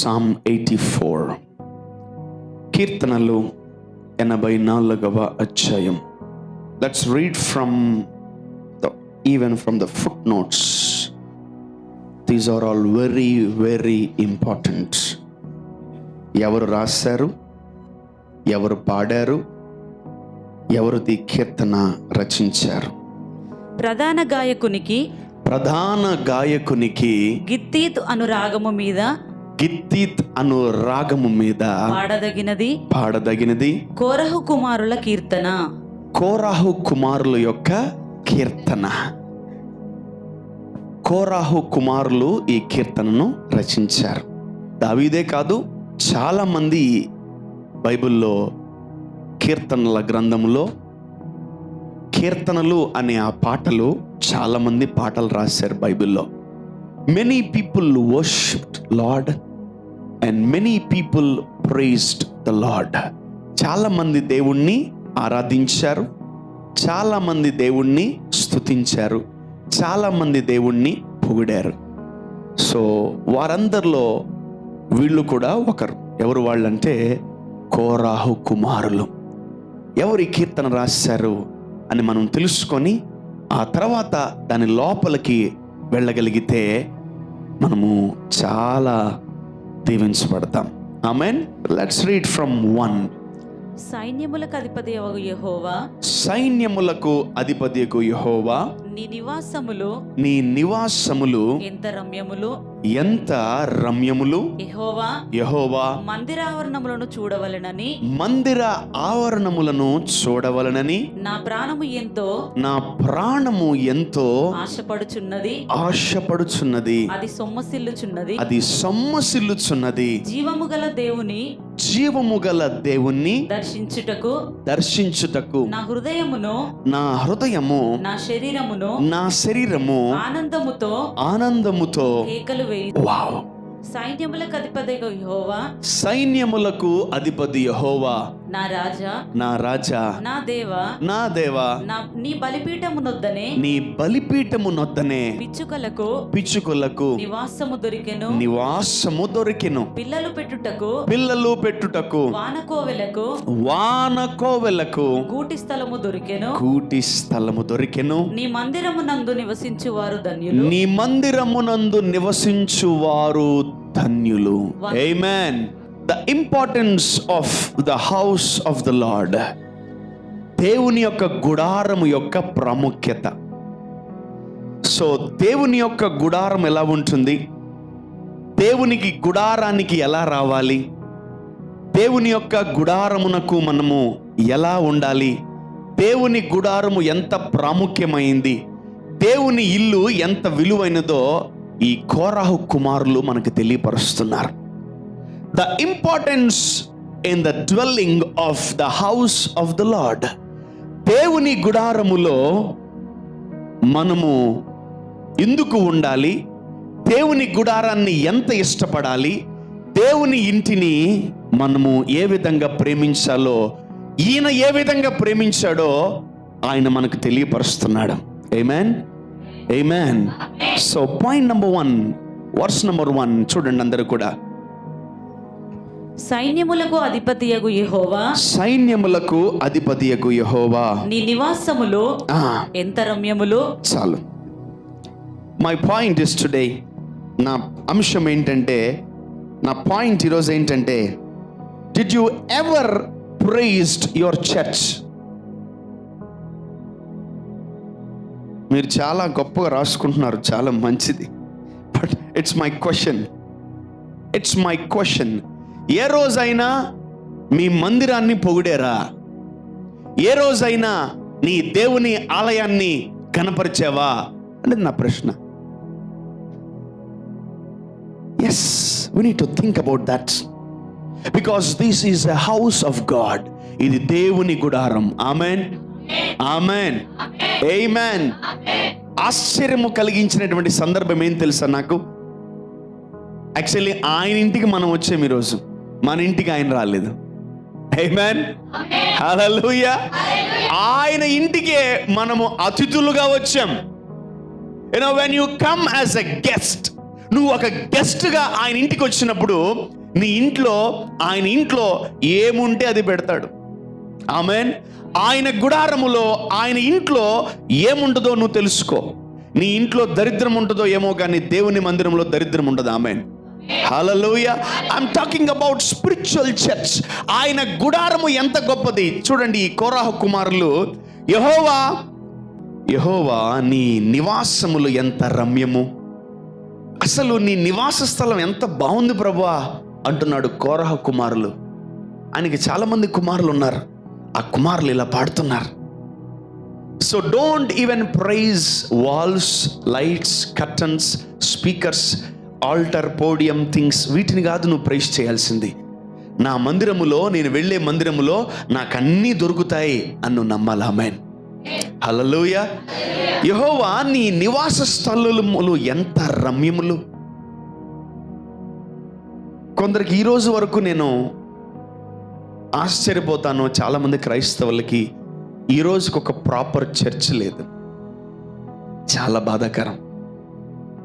Psalm 84 కీర్తనలు 84వ అధ్యాయం. Let's read from the footnotes. These are all very, very important. ఎవరు రాశారు, ఎవరు పాడారు, ఎవరు ఈ కీర్తన రచించారు? ప్రధాన గాయకునికి గిత్తీత్ అను రాగము మీద పాడదగినది కోరహు కుమారుల యొక్క కీర్తన. కోరహు కుమారులు ఈ కీర్తనను రచించారు. దావీదే కాదు, చాలా మంది బైబిల్లో కీర్తనల గ్రంథంలో కీర్తనలు అనే ఆ పాటలు చాలా మంది పాటలు రాశారు బైబిల్లో. Many people worshipped Lord and many people praised the Lord. చాలా మంది దేవుణ్ణి ఆరాధించారు, చాలా మంది దేవుణ్ణి స్తుతించారు, చాలా మంది దేవుణ్ణి పొగిడారు. సో వారందరిలో వీళ్ళు కూడా ఒకరు. ఎవరు వాళ్ళంటే కోరాహు కుమారులు. ఎవరు ఈ కీర్తన రాశారు అని మనం తెలుసుకొని ఆ తర్వాత దాని లోపలికి వెళ్ళగలిగితే మనము చాలా దీవించబడతాం. ఆమేన్. Let's read from 1. సైన్యములకు అధిపతియగు యెహోవా నీ నివాసములు ఎంత రమ్యములు యెహోవా మందిర ఆవరణములను చూడవలెనని నా ప్రాణము ఎంతో ఆశపడుచున్నది. అది సొమ్మసిల్లుచున్నది. జీవము గల దేవుని దర్శించుటకు నా హృదయము నా శరీరము ఆనందముతో కేకలు వేయి. వావ్. సైన్యములకు అధిపతి యెహోవా నా రాజా నా దేవా నీ బలిపీఠము నొద్దనే పిచ్చుకలకు నివాసము దొరికెను. పిల్లలు పెట్టుటకు వానకోవెలకు గూటి స్థలము దొరికెను. నీ మందిరమునందు నివసించువారు ధన్యులు. ఆమేన్. The importance of the house of the Lord. దేవుని యొక్క గుడారము యొక్క ప్రాముఖ్యత. సో దేవుని యొక్క గుడారం ఎలా ఉంటుంది, దేవునికి గుడారానికి ఎలా రావాలి, దేవుని యొక్క గుడారమునకు మనము ఎలా ఉండాలి, దేవుని గుడారము ఎంత ప్రాముఖ్యమైంది, దేవుని ఇల్లు ఎంత విలువైనదో ఈ కోరాహు కుమారులు మనకు తెలియపరుస్తున్నారు. The importance in the dwelling of the house of the Lord. దేవుని గుడారములో మనము ఎందుకు ఉండాలి, దేవుని గుడారాన్ని ఎంత ఇష్టపడాలి, దేవుని ఇంటిని మనము ఏ విధంగా ప్రేమించాలో, ఈయన ఏ విధంగా ప్రేమించాడో ఆయన మనకు తెలియపరుస్తున్నాడు. ఆమేన్, ఆమేన్. So point number 1, verse number 1 చూడండి అందరూ కూడా. సైన్యములకు అధిపతియగు యెహోవా నీ నివాసములు ఎంత రమ్యములు. చాలు. మై పాయింట్ ఇస్ టుడే, నా అంశం ఏంటంటే, నా పాయింట్ ఈరోజు ఏంటంటే, did you ever praised your church? మీరు చాలా గొప్పగా రాసుకుంటున్నారు, చాలా మంచిది. But it's my question. ఏ రోజైనా మీ మందిరాన్ని పొగిడారా? ఏ రోజైనా నీ దేవుని ఆలయాన్ని కనపరిచావా అనేది నా ప్రశ్న. Yes, we need to think about that because this is a house of God. ఇది దేవుని గుడారం. ఆమేన్, ఆమేన్, ఆమేన్. ఆశ్చర్యము కలిగించినటువంటి సందర్భం ఏం తెలుసా నాకు? యాక్చువల్లీ ఆయన ఇంటికి మనం వచ్చాం ఈరోజు, మన ఇంటికి ఆయన రాలేదు. ఆమేన్, హల్లెలూయా. ఆయన ఇంటికే మనము అతిథులుగా వచ్చాం. when you come as a guest, నువ్వు ఒక గెస్ట్గా ఆయన ఇంటికి వచ్చినప్పుడు ఆయన ఇంట్లో ఏముంటే అది పెడతాడు. ఆమేన్. ఆయన గుడారములో, ఆయన ఇంట్లో ఏముంటుందో నువ్వు తెలుసుకో. నీ ఇంట్లో దరిద్రం ఉంటుందో ఏమో కానీ దేవుని మందిరంలో దరిద్రం ఉండదు. Amen. Hallelujah. I'm talking about spiritual church. ఆయన గుడారము ఎంత గొప్పది చూడండి. ఈ కోరాహు కుమారులు, యెహోవా నీ నివాసములు ఎంత రమ్యము, అసలు నీ నివాస స్థలం ఎంత బాగుంది ప్రభువా అంటున్నాడు కోరాహు కుమారులు. ఆయనకి చాలా మంది కుమారులు ఉన్నారు. ఆ కుమారులు ఇలా పాడుతున్నారు. So don't even praise walls, lights, curtains, speakers, altar, podium things. వీటిని కాదు నువ్వు ప్రైజ్ చేయాల్సింది. నా మందిరములో, నేను వెళ్ళే మందిరములో నాకు అన్నీ దొరుకుతాయి అని నువ్వు నమ్మాలి. ఆమేన్. హల్లెలూయా. యెహోవా నీ నివాస స్థలములు ఎంత రమ్యములు. కొందరికి ఈ రోజు వరకు నేను ఆశ్చర్యపోతాను, చాలామంది క్రైస్తవులకి ఈ రోజుకి ఒక ప్రాపర్ చర్చ్ లేదు. చాలా బాధాకరం.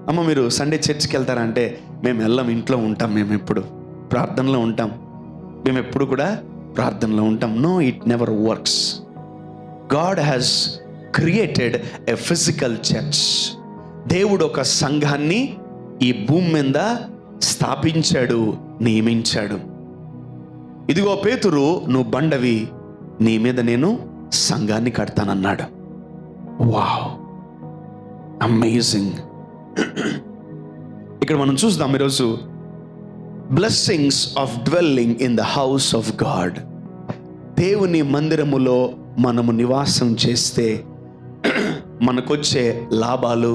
అమ్మ మీరు సండే చర్చ్కి వెళ్తారంటే మేము వెళ్ళాం, ఇంట్లో ఉంటాం, మేము ఎప్పుడు ప్రార్థనలో ఉంటాం, మేము ఎప్పుడు కూడా ప్రార్థనలో ఉంటాం. No, it never works. God has created a physical church. దేవుడు ఒక సంఘాన్ని ఈ భూమి మీద స్థాపించాడు, నియమించాడు. ఇదిగో పేతురు, నువ్వు బండవి, నీ మీద నేను సంఘాన్ని కడతానన్నాడు. Wow, amazing. ఇక్కడ మనం చూద్దాం ఈరోజు blessings of dwelling in the house of God. దేవుని మందిరములో మనము నివాసం చేస్తే మనకొచ్చే లాభాలు,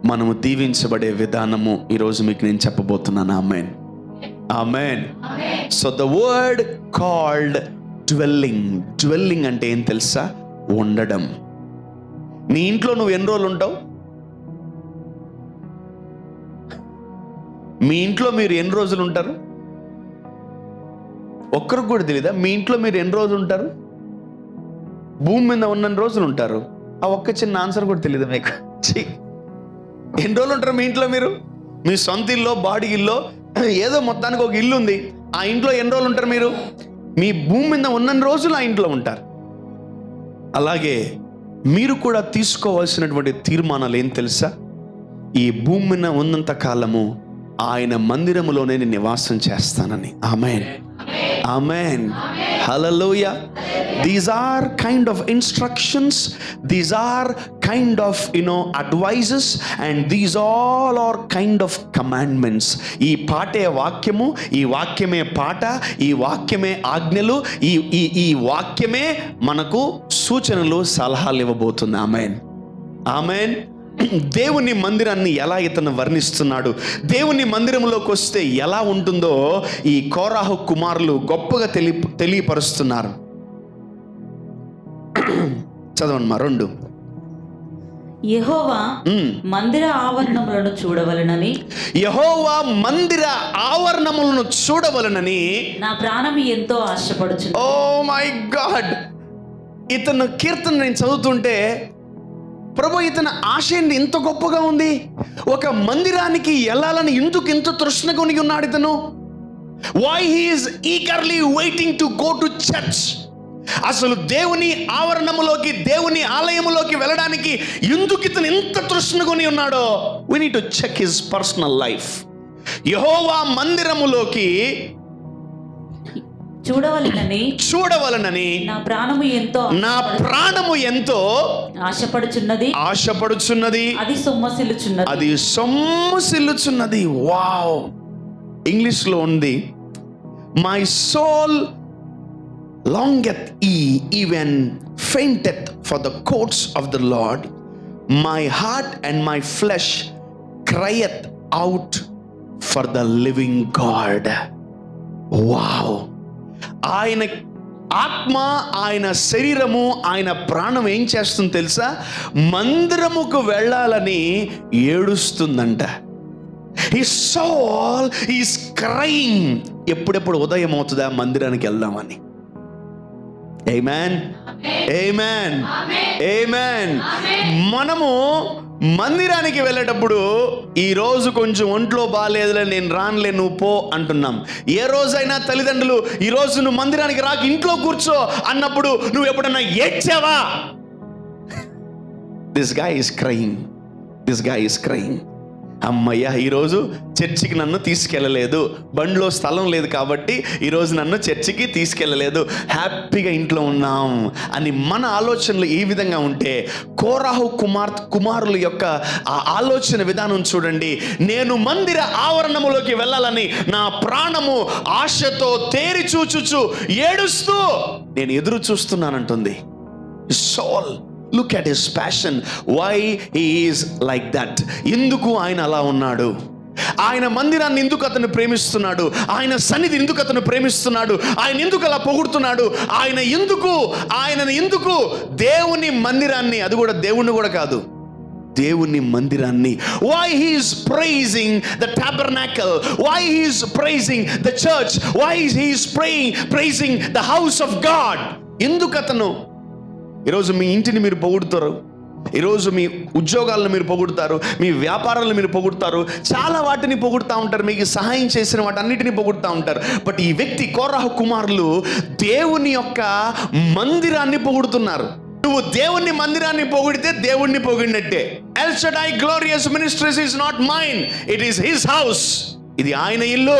మనము దీవించబడే విధానము ఈరోజు మీకు నేను చెప్పబోతున్నాను. Amen. Amen. So the word called dwelling. Dwelling అంటే ఏం తెలుసా? ఉండడం. నీ ఇంట్లో నువ్వు ఎన్ని రోజులు ఉంటావు? మీ ఇంట్లో మీరు ఎన్ని రోజులు ఉంటారు? ఒక్కరికి కూడా తెలీదా మీ ఇంట్లో మీరు ఎన్ని రోజులు ఉంటారు? భూమి మీద ఉన్న రోజులు ఉంటారు. ఆ ఒక్క చిన్న ఆన్సర్ కూడా తెలియదు మీకు. ఎన్ని రోజులు ఉంటారు మీ ఇంట్లో? మీరు మీ సొంత ఇల్లో, బాడీ ఇల్లో, ఏదో మొత్తానికి ఒక ఇల్లు ఉంది, ఆ ఇంట్లో ఎన్ని రోజులు ఉంటారు మీరు? మీ భూమి మీద ఉన్న రోజులు ఆ ఇంట్లో ఉంటారు. అలాగే మీరు కూడా తీసుకోవాల్సినటువంటి తీర్మానాలు ఏం తెలుసా? ఈ భూమి మీద ఉన్నంత కాలము ఆయన మందిరములో నేను నివాసం చేస్తానని. ఆమేన్. ఆమేన్. హల్లెలూయా. These are kind of instructions, these are kind of advices, and these all are kind of commandments. ఈ పాటే వాక్యము, ఈ వాక్యమే పాట, ఈ వాక్యమే ఆజ్ఞలు, ఈ వాక్యమే మనకు సూచనలు, సలహాలు ఇవ్వబోతుంది. ఆమేన్. ఆమేన్. దేవుని మందిరాన్ని ఎలా ఇతను వర్ణిస్తున్నాడు, దేవుని మందిరంలోకి వస్తే ఎలా ఉంటుందో ఈ కోరాహు కుమారులు గొప్పగా తెలియపరుస్తున్నారు. చదవండి మా 2. యెహోవా మందిర ఆవరణములను చూడవలెనని, యెహోవా మందిర ఆవరణములను చూడవలెనని నా ప్రాణం ఎంతో ఆశపడుచున్నది. Oh my God. ఇతను కీర్తన నేను చదువుతుంటే, ప్రభు ఇతని ఆశ ఇంత గొప్పగా ఉంది. ఒక మందిరానికి వెళ్ళాలని ఎందుకు ఇంత తృష్ణగా ఉన్నాడు ఇతను? Why he is eagerly waiting to go to church. అసలు దేవుని ఆవరణములోకి, దేవుని ఆలయములోకి వెళ్ళడానికి ఎందుకు ఇతను ఇంత తృష్ణగా ఉన్నాడో we need to check his personal life. యెహోవా మందిరములోకి చూడవలనని నా ప్రాణము ఎంతో ఆశపడుచున్నది, అది సొమ్మసిల్లుచున్నది. వావ్. ఇంగ్లీష్ లో ఉంది, my soul longeth even fainteth for the courts of the Lord, my heart and my flesh crieth out for the living God. Wow. ఆయన ఆత్మ, ఆయన శరీరము, ఆయన ప్రాణం ఏం చేస్తుంది తెలుసా? మందిరముకు వెళ్ళాలని ఏడుస్తుందంట. His soul is crying. ఎప్పుడెప్పుడు ఉదయం అవుతుందా మందిరానికి వెళ్దామని. ఆమేన్, ఆమేన్, ఆమేన్. మనము మందిరానికి వెళ్ళేటప్పుడు ఈ రోజు కొంచెం ఒంట్లో బాగాలేదులే నేను రానులే నువ్వు పో అంటున్నాం. ఏ రోజైనా తల్లిదండ్రులు ఈ రోజు నువ్వు మందిరానికి రాక ఇంట్లో కూర్చో అన్నప్పుడు నువ్వు ఎప్పుడన్నా ఏడ్చావా? This guy is crying, this guy is crying. అమ్మయ్య, ఈరోజు చర్చికి నన్ను తీసుకెళ్ళలేదు, బండిలో స్థలం లేదు కాబట్టి ఈరోజు నన్ను చర్చికి తీసుకెళ్ళలేదు, హ్యాపీగా ఇంట్లో ఉన్నాం అని మన ఆలోచనలు ఈ విధంగా ఉంటే, కోరాహు కుమారుల యొక్క ఆ ఆలోచన విధానం చూడండి. నేను మందిర ఆవరణములోకి వెళ్ళాలని నా ప్రాణము ఆశతో తేరి చూచుచు ఏడుస్తూ నేను ఎదురు చూస్తున్నానంటుంది. Saul, look at his passion, why he is like that. ఎందుకు ఆయన అలా ఉన్నాడు? ఆయన మందిరాన్ని ఎందుకు అతను ప్రేమిస్తున్నాడు? ఆయన సన్నిధి ఎందుకు అతను ప్రేమిస్తున్నాడు? ఆయన ఎందుకు అలా పొగుడుతున్నాడు? ఆయనను ఎందుకు దేవుని మందిరాన్ని, అది కూడా దేవుణ్ణి కూడా కాదు, దేవుని మందిరాన్ని, why he is praising the tabernacle, why he is praising the church, why he is praising the house of God. ఎందుకు అతను ఈరోజు మీ ఇంటిని మీరు పొగుడుతారు, ఈరోజు మీ ఉద్యోగాలను మీరు పొగుడుతారు, మీ వ్యాపారాలను మీరు పొగుడుతారు, చాలా వాటిని పొగుడుతూ ఉంటారు, మీకు సహాయం చేసిన వాటన్నిటిని పొగుడుతూ ఉంటారు. బట్ ఈ వ్యక్తి కోరాహు కుమారులు దేవుని యొక్క మందిరాన్ని పొగుడుతున్నారు. నువ్వు దేవుని మందిరాన్ని పొగిడితే దేవుణ్ణి పొగిడినట్టే. El Shaddai glorious ministries is not mine, it is his house. ఇది ఆయన ఇల్లు,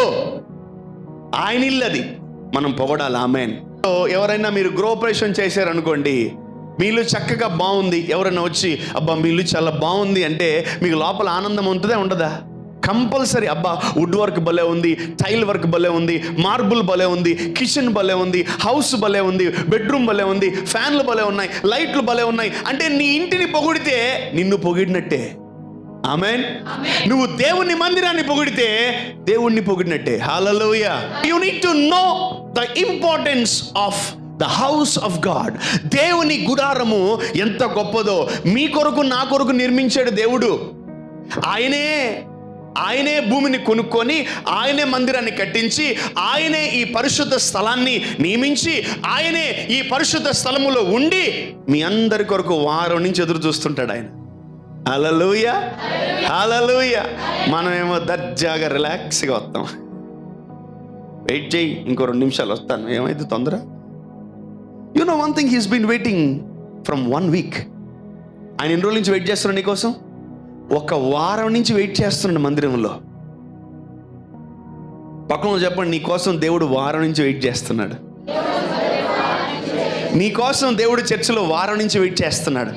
ఆయన ఇల్లు, అది మనం పొగడాలి. ఆమేన్. ఎవరైనా మీరు గృహప్రవేశం చేశారనుకోండి, మీ ఇల్లు చక్కగా బాగుంది, ఎవరైనా వచ్చి అబ్బా మీ ఇల్లు చాలా బాగుంది అంటే మీకు లోపల ఆనందం ఉంటుందా ఉండదా? కంపల్సరీ. అబ్బా వుడ్ వర్క్ భలే ఉంది, టైల్ వర్క్ భలే ఉంది, మార్బుల్ భలే ఉంది, కిచెన్ భలే ఉంది, హౌస్ భలే ఉంది, బెడ్రూమ్ భలే ఉంది, ఫ్యాన్లు భలే ఉన్నాయి, లైట్లు భలే ఉన్నాయి అంటే నీ ఇంటిని పొగిడితే నిన్ను పొగిడినట్టే. ఆమేన్. నువ్వు దేవుని మందిరాన్ని పొగిడితే దేవుణ్ణి పొగిడినట్టే. Hallelujah. You need to know the importance of the house of God. దేవుని గుడారము ఎంత గొప్పదో. మీ కొరకు నా కొరకు నిర్మించాడు దేవుడు. ఆయనే భూమిని కొనుక్కొని, ఆయనే మందిరాన్ని కట్టించి, ఆయనే ఈ పరిశుద్ధ స్థలాన్ని నియమించి, ఆయనే ఈ పరిశుద్ధ స్థలములో ఉండి మీ అందరి కొరకు వారం నుంచి ఎదురు చూస్తుంటాడు ఆయన. హల్లెలూయా, హల్లెలూయా. మనమేమో దర్జాగా రిలాక్స్గా వస్తాం. వెయిట్ చేయి, ఇంకో 2 నిమిషాలు వస్తాను, ఏమైతే తొందర. You know one thing, he's been waiting from 1 week. ఆయన ఎన్ని రోజుల నుంచి వెయిట్ చేస్తున్నాడు నీకోసం? 1 వారం నుంచి వెయిట్ చేస్తున్నాడు మందిరంలో. పక్కన చెప్పండి, నీ కోసం దేవుడు వారం నుంచి వెయిట్ చేస్తున్నాడు. నీ కోసం దేవుడు చర్చిలో వారం నుంచి వెయిట్ చేస్తున్నాడు.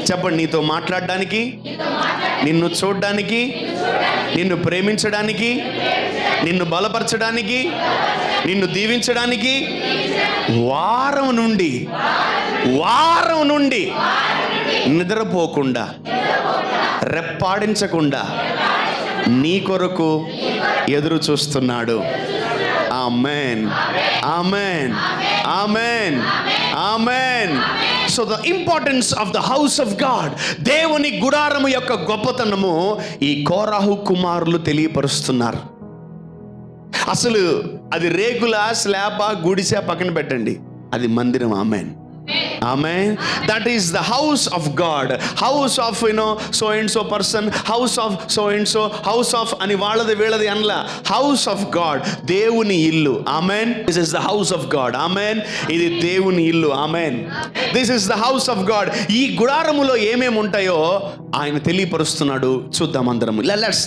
చెప్పండి, నీతో మాట్లాడడానికి, నిన్ను చూడడానికి, నిన్ను ప్రేమించడానికి, నిన్ను బలపరచడానికి, నిన్ను దీవించడానికి వారం నుండి నిద్రపోకుండా, రెప్పాడించకుండా నీ కొరకు ఎదురు చూస్తున్నాడు. Amen, amen, amen, amen. So the importance of the house of God, దేవుని గుడారము యొక్క గొప్పతనము ఈ కోరాహు కుమారులు తెలియపరుస్తున్నారు. అసలు అది రేకులా, స్లాబా, గుడిసా పక్కన పెట్టండి, అది మందిరం. Amen, amen. That is the house of God. House of so and so person, house of so and so, house of అని వాళ్ళది వీళ్ళది అనలా. హౌస్ ఆఫ్ గాడ్, దేవుని ఇల్లు. Amen. This is the house of God. ఆమేన్. ఇది దేవుని ఇల్లు. Amen. This is the house of God. ఈ గుడారములో ఏమేమి ఉంటాయో ఆయన తెలియపరుస్తున్నాడు. చూద్దాం అందరం.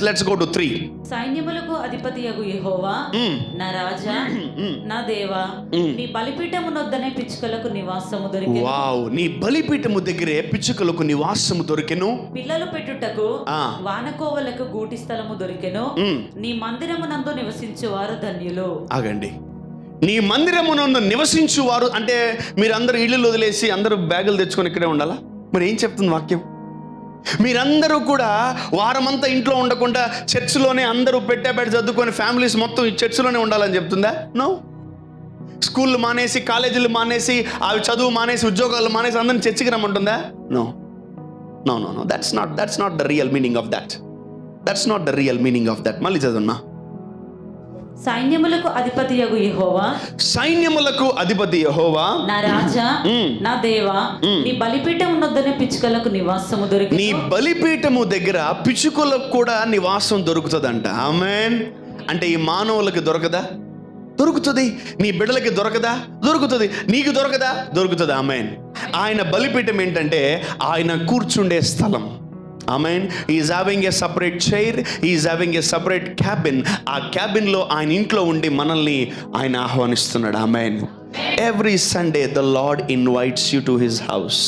Let's go to 3. సైన్యములకు అధిపతియగు యెహోవా, నా రాజా, నా దేవా, నీ బలిపీఠమునొద్దనే పిచ్చుకలకు నివాసము దొరికెను. వావ్, నీ బలిపీఠము దగ్గరే పిచ్చుకలకు నివాసము దొరికెను. పిల్లలు పెట్టుటకు వానకోవలకు గూటి స్థలము దొరికెను. నీ మందిరమునందు నివసించువారు ధన్యులు. ఆగండి. నీ మందిరమునందు నివసించువారు అంటే మీరందరూ ఇళ్ళు వదిలేసి అందరూ బ్యాగులు తెచ్చుకొని ఇక్కడే ఉండాలా? మరి ఏం చెప్తుంది వాక్యం? మీరందరూ కూడా వారమంతా ఇంట్లో ఉండకుండా చర్చిలోనే అందరూ పెట్టబెట్టి చదువుకొని ఫ్యామిలీస్ మొత్తం ఈ చర్చిలోనే ఉండాలని చెప్తుందా? నో. స్కూళ్ళు మానేసి, కాలేజీలు మానేసి, అవి చదువు మానేసి, ఉద్యోగాలు మానేసి అందరిని చర్చికి రమ్మంటుందా? No, no, no, no. That's not the real meaning of that. That's not the real meaning of that. మళ్ళీ చదువున్నా. సైన్యములకు అధిపతియగు యెహోవా, సైన్యములకు అధిపతి యెహోవా, నా రాజా, నా దేవా, నీ బలిపీఠం ఉన్నొద్దనే పిచ్చుకలకు నివాసము దొరికి. నీ బలిపీఠము దగ్గర పిచ్చుకలకు కూడా నివాసం దొరుకుతుందంట. ఆమేన్. అంటే ఈ మానవులకు దొరకదా? దొరుకుతుంది. నీ బిడ్డలకి దొరకదా? దొరుకుతుంది. నీకు దొరకదా? దొరుకుతుంది. ఆమేన్. ఆయన బలిపీఠం ఏంటంటే ఆయన కూర్చుండే స్థలం. Amen. Is having a separate chair, is having a separate cabin. ఆ క్యాబిన్లో ఆయన ఇంట్లో ఉండి మనల్ని ఆయన ఆహ్వానిస్తున్నాడు. Amen. Every Sunday the Lord invites you to his house.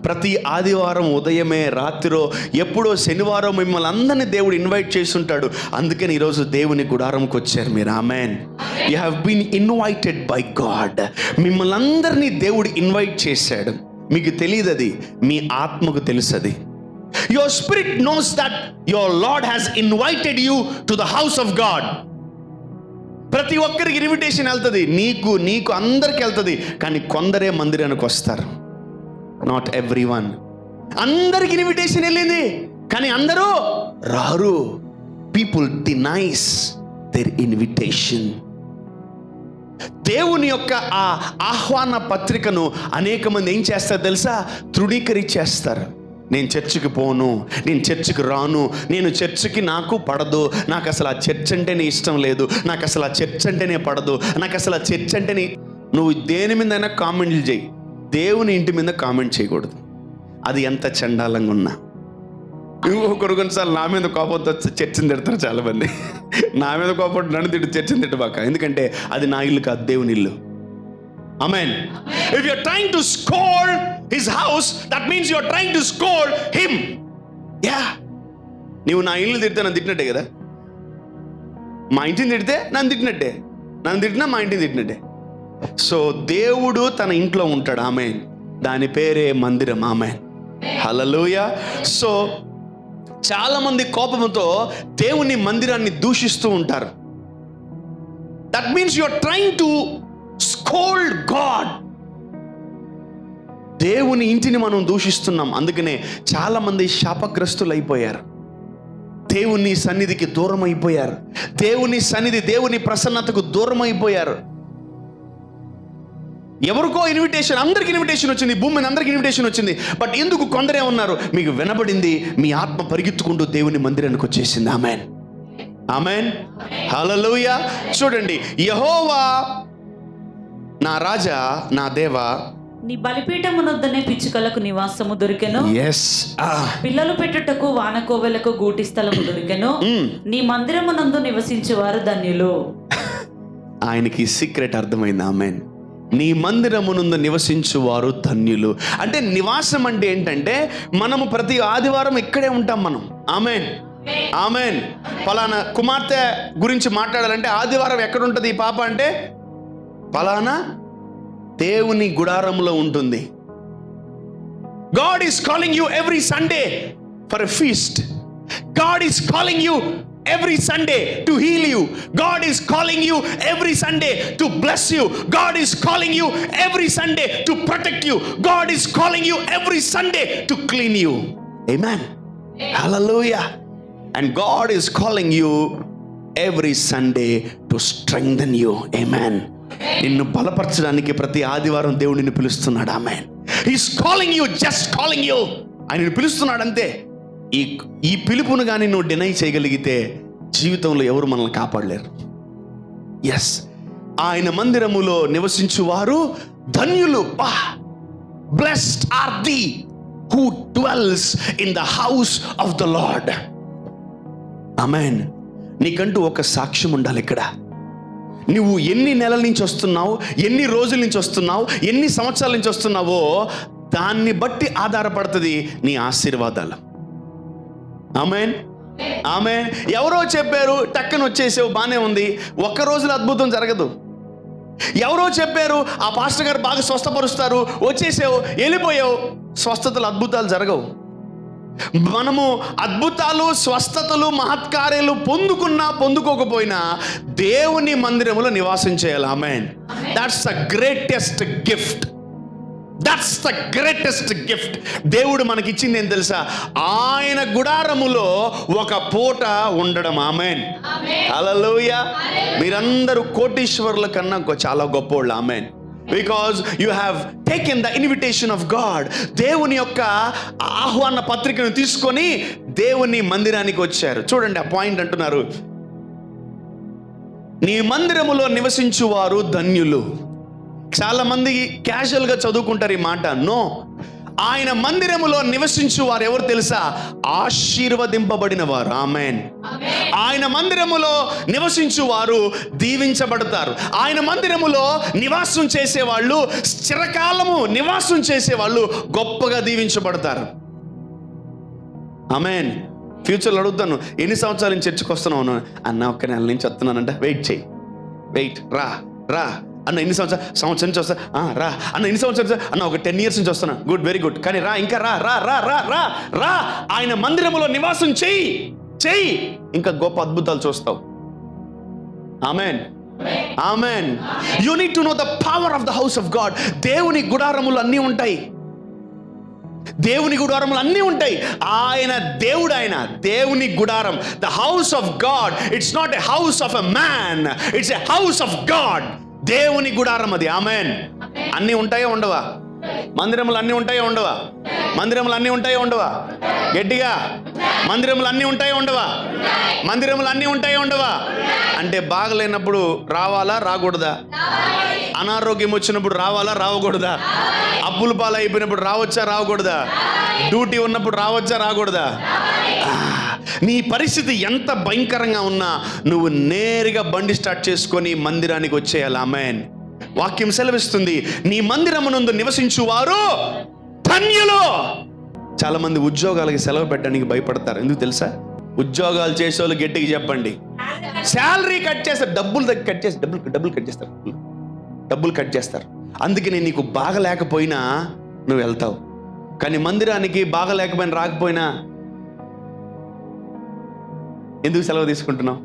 ప్రతి ఆదివారం ఉదయమే, రాత్రిలో, ఎప్పుడో శనివారం మిమ్మల్ని అందరినీ దేవుడు ఇన్వైట్ చేసి ఉంటాడు. అందుకని ఈరోజు దేవుని గుడారంకి వచ్చారు మీరు. Amen. You have been invited by God. మిమ్మల్ని అందరినీ దేవుడు ఇన్వైట్ చేశాడు. మీకు తెలియదు, అది మీ ఆత్మకు తెలుసు. అది your spirit knows that your Lord has invited you to the house of God. ప్రతి ఒక్కరికి ఇన్విటేషన్ వెళ్తుంది. నీకు అందరికి వెళ్తుంది. కానీ కొందరే మందిరానికి వస్తారు. Not everyone. అందరికి ఇన్విటేషన్ వెళ్ళింది కానీ అందరూ రారు. People denies their invitation. దేవుని యొక్క ఆ ఆహ్వాన పత్రికను అనేక మంది ఏం చేస్తారు తెలుసా? తృణీకరించేస్తారు. నేను చర్చికి పోను, నేను చర్చికి రాను, నేను చర్చికి నాకు పడదు, నాకు అసలు ఆ చర్చ్ అంటేనే ఇష్టం లేదు, నాకు అసలు ఆ చర్చ్ అంటేనే పడదు, నాకు అసలు ఆ చర్చ్ అంటేనే. నువ్వు దేని మీదైనా కామెంట్లు చేయి, దేవుని ఇంటి మీద కామెంట్ చేయకూడదు. అది ఎంత చండాలంగా ఉన్నా. కొన్నిసార్లు నా మీద కోపంతో చర్చని తిడతారు చాలామంది. నా మీద కోపం నన్ను తిట్టు, చర్చని తిట్టబాక. ఎందుకంటే అది నా ఇల్లు కాదు, దేవుని ఇల్లు. Amen. If you're trying to scold his house, that means you're trying to scold him. Yeah. నీవు నా ఇల్లు తిడితే నన్ను తిట్టినట్టే కదా. మా ఇంటిని తిడితే నన్ను తిట్టినట్టే, నన్ను తిట్టినా మా ఇంటిని తిట్టినట్టే. సో దేవుడు తన ఇంట్లో ఉంటాడు. ఆమేన్. దాని పేరే మందిరం. ఆమేన్. హల్లెలూయా. సో చాలా మంది కోపంతో దేవుని మందిరాన్ని దూషిస్తూ ఉంటారు. That means you are trying to scold God. దేవుని ఇంటిని మనం దూషిస్తున్నాం. అందుకనే చాలా మంది శాపగ్రస్తులు అయిపోయారు. దేవుని సన్నిధికి దూరం అయిపోయారు. దేవుని సన్నిధి, దేవుని ప్రసన్నతకు దూరం అయిపోయారు. ఎవరికో ఇన్విటేషన్, అందరికి ఇన్విటేషన్ వచ్చింది, భూమి మీద అందరికి ఇన్విటేషన్ వచ్చింది. బట్ ఎందుకు కొందరే ఉన్నారు? మీకు వినబడింది, మీ ఆత్మ పరిగెత్తుకుంటూ దేవుని మందిరానికి వచ్చేసింది. ఆమేన్. ఆమేన్. హల్లెలూయా. చూడండి, యెహోవా నా రాజా, నా దేవా, నీ బలిపీఠమునొద్దనే పిచ్చుకలకు నివాసము దొరికెను. పిల్లలు పెట్టుటకు వానకోవెలకు గూటి స్థలము దొరికెను. నీ మందిరమునందు నివసించువారు ధన్యులు. ఆయనకి సీక్రెట్ అర్థమైంది. ఆమేన్. నీ మందిరమునందు నివసించువారు ధన్యులు. అంటే నివాసం అంటే ఏంటంటే మనము ప్రతి ఆదివారం ఇక్కడే ఉంటాం మనం. ఆమేన్. ఆమేన్. పలానా కుమార్తె గురించి మాట్లాడాలంటే ఆదివారం ఎక్కడ ఉంటుంది ఈ పాప అంటే పలానా దేవుని గుడారంలో ఉంటుంది. God is calling you every Sunday for a feast. God is calling you every Sunday to heal you. God is calling you every Sunday to bless you. God is calling you every Sunday to protect you. God is calling you every Sunday to clean you. Amen. Hallelujah. And God is calling you every Sunday to strengthen you. Amen. నిన్ను బలపరచడానికి ప్రతి ఆదివారం దేవుడు నిన్ను పిలుస్తున్నాడు. Amen. He's calling you, just calling you. ఆయన పిలుస్తున్నాడు అంతే. ఈ పిలుపును కానీ నువ్వు డినై చేయగలిగితే జీవితంలో ఎవరు మనల్ని కాపాడలేరు. ఎస్, ఆయన మందిరములో నివసించువారు ధన్యులు. Blessed are the who dwells in the house of the Lord. Amen. నీకంటూ ఒక సాక్ష్యం ఉండాలి ఇక్కడ. నువ్వు ఎన్ని నెలల నుంచి వస్తున్నావు, ఎన్ని రోజుల నుంచి వస్తున్నావు, ఎన్ని సంవత్సరాల నుంచి వస్తున్నావో దాన్ని బట్టి ఆధారపడుతుంది నీ ఆశీర్వాదాలు. ఆమేన్. ఆమేన్. ఎవరో చెప్పారు, టక్కన వచ్చేసావు, బానే ఉంది. ఒక్క రోజులో అద్భుతం జరగదు. ఎవరో చెప్పారు, ఆ పాస్టర్ గారు బాగా స్వస్థపరుస్తారు, వచ్చేసావు, వెళ్ళిపోయావు, స్వస్థతలు అద్భుతాలు జరగవు. మనము అద్భుతాలు, స్వస్థతలు, మహత్కార్యాలు పొందుకున్నా పొందుకోకపోయినా దేవుని మందిరములో నివాసం చేయాలి. Amen. That's the greatest gift. That's the greatest gift. దేవుడు మనకిచ్చింది ఏం తెలుసా? ఆయన గుడారములో ఒక పూట ఉండడం. ఆమేన్, హల్లెలూయా. మీరందరూ కోటీశ్వరుల కన్నా చాలా గొప్పోళ్ళు. Amen. Because you have taken the invitation of God. దేవుని యొక్క ఆహ్వాన పత్రికను తీసుకొని దేవుని మందిరానికి వచ్చారు. చూడండి ఆ పాయింట్ అంటున్నారు, నీ మందిరములో నివసించువారు ధన్యులు. చాలా మంది క్యాజువల్గా చదువుకుంటారు ఈ మాట. నో, ఆయన మందిరములో నివసించు వారు ఎవరు తెలుసా? ఆశీర్వదింపబడిన వారు. ఆమేన్. ఆయన మందిరములో నివసించు వారు దీవించబడతారు. ఆయన మందిరములో నివాసం చేసేవాళ్ళు, చిరకాలము నివాసం చేసేవాళ్ళు గొప్పగా దీవించబడతారు. ఆమేన్. ఫ్యూచర్లో అడుగుతాను, ఎన్ని సంవత్సరాల నుంచి చర్చకు వస్తున్నావు అన్న? ఒక్క నెల నుంచి వస్తున్నానంట. వెయిట్ చేయి, వెయిట్, రా రా అన్న. ఎన్ని సంవత్సరం నుంచి వస్తా? రా అన్న. ఎన్ని సంవత్సరాలు అన్న? ఒక 10 years నుంచి వస్తున్నా. Good, very good. కానీ రా, ఇంకా రా రా రా రా రా రా. ఆయన మందిరములో నివాసం చెయ్యి చెయ్యి, ఇంకా గొప్ప అద్భుతాలు చూస్తావు. ఆమేన్, ఆమేన్. You need to know the power of the house of God. దేవుని గుడారములు అన్నీ ఉంటాయి. దేవుని గుడారములు అన్నీ ఉంటాయి. ఆయన దేవుడు, ఆయన దేవుని గుడారం. The house of God, it's not a house of a man, it's a house of God. దేవుని గుడారం అది. ఆమేన్. అన్నీ ఉంటాయో ఉండవా? మందిరములు అన్నీ ఉంటాయో ఉండవా? మందిరములు అన్నీ ఉంటాయో ఉండవా? గట్టిగా, మందిరములు అన్నీ ఉంటాయో ఉండవా? మందిరములు అన్నీ ఉంటాయో ఉండవా? అంటే బాగలేనప్పుడు రావాలా రాకూడదా? అనారోగ్యం వచ్చినప్పుడు రావాలా రావకూడదా? అప్పుల పాలు అయిపోయినప్పుడు రావచ్చా రావకూడదా? డ్యూటీ ఉన్నప్పుడు రావచ్చా రాకూడదా? నీ పరిస్థితి ఎంత భయంకరంగా ఉన్నా నువ్వు నేరుగా బండి స్టార్ట్ చేసుకొని మందిరానికి వచ్చేయాలి. ఆమేన్. వాక్యం సెలవిస్తుంది, నీ మందిరమునందు నివసించువారు ధన్యులు. చాలా మంది ఉద్యోగాలకి సెలవు పెట్టడానికి భయపడతారు. ఎందుకు తెలుసా? ఉద్యోగాలు చేసేవాళ్ళు గట్టిగా చెప్పండి, శాలరీ కట్ చేస్తారు, డబ్బులు కట్ చేస్తారు, డబ్బులు కట్ చేస్తారు. అందుకని నీకు బాగా లేకపోయినా నువ్వు వెళ్తావు. కానీ మందిరానికి బాగా లేకపోయినా రాకపోయినా ఎందుకు సెలవు తీసుకుంటున్నావు?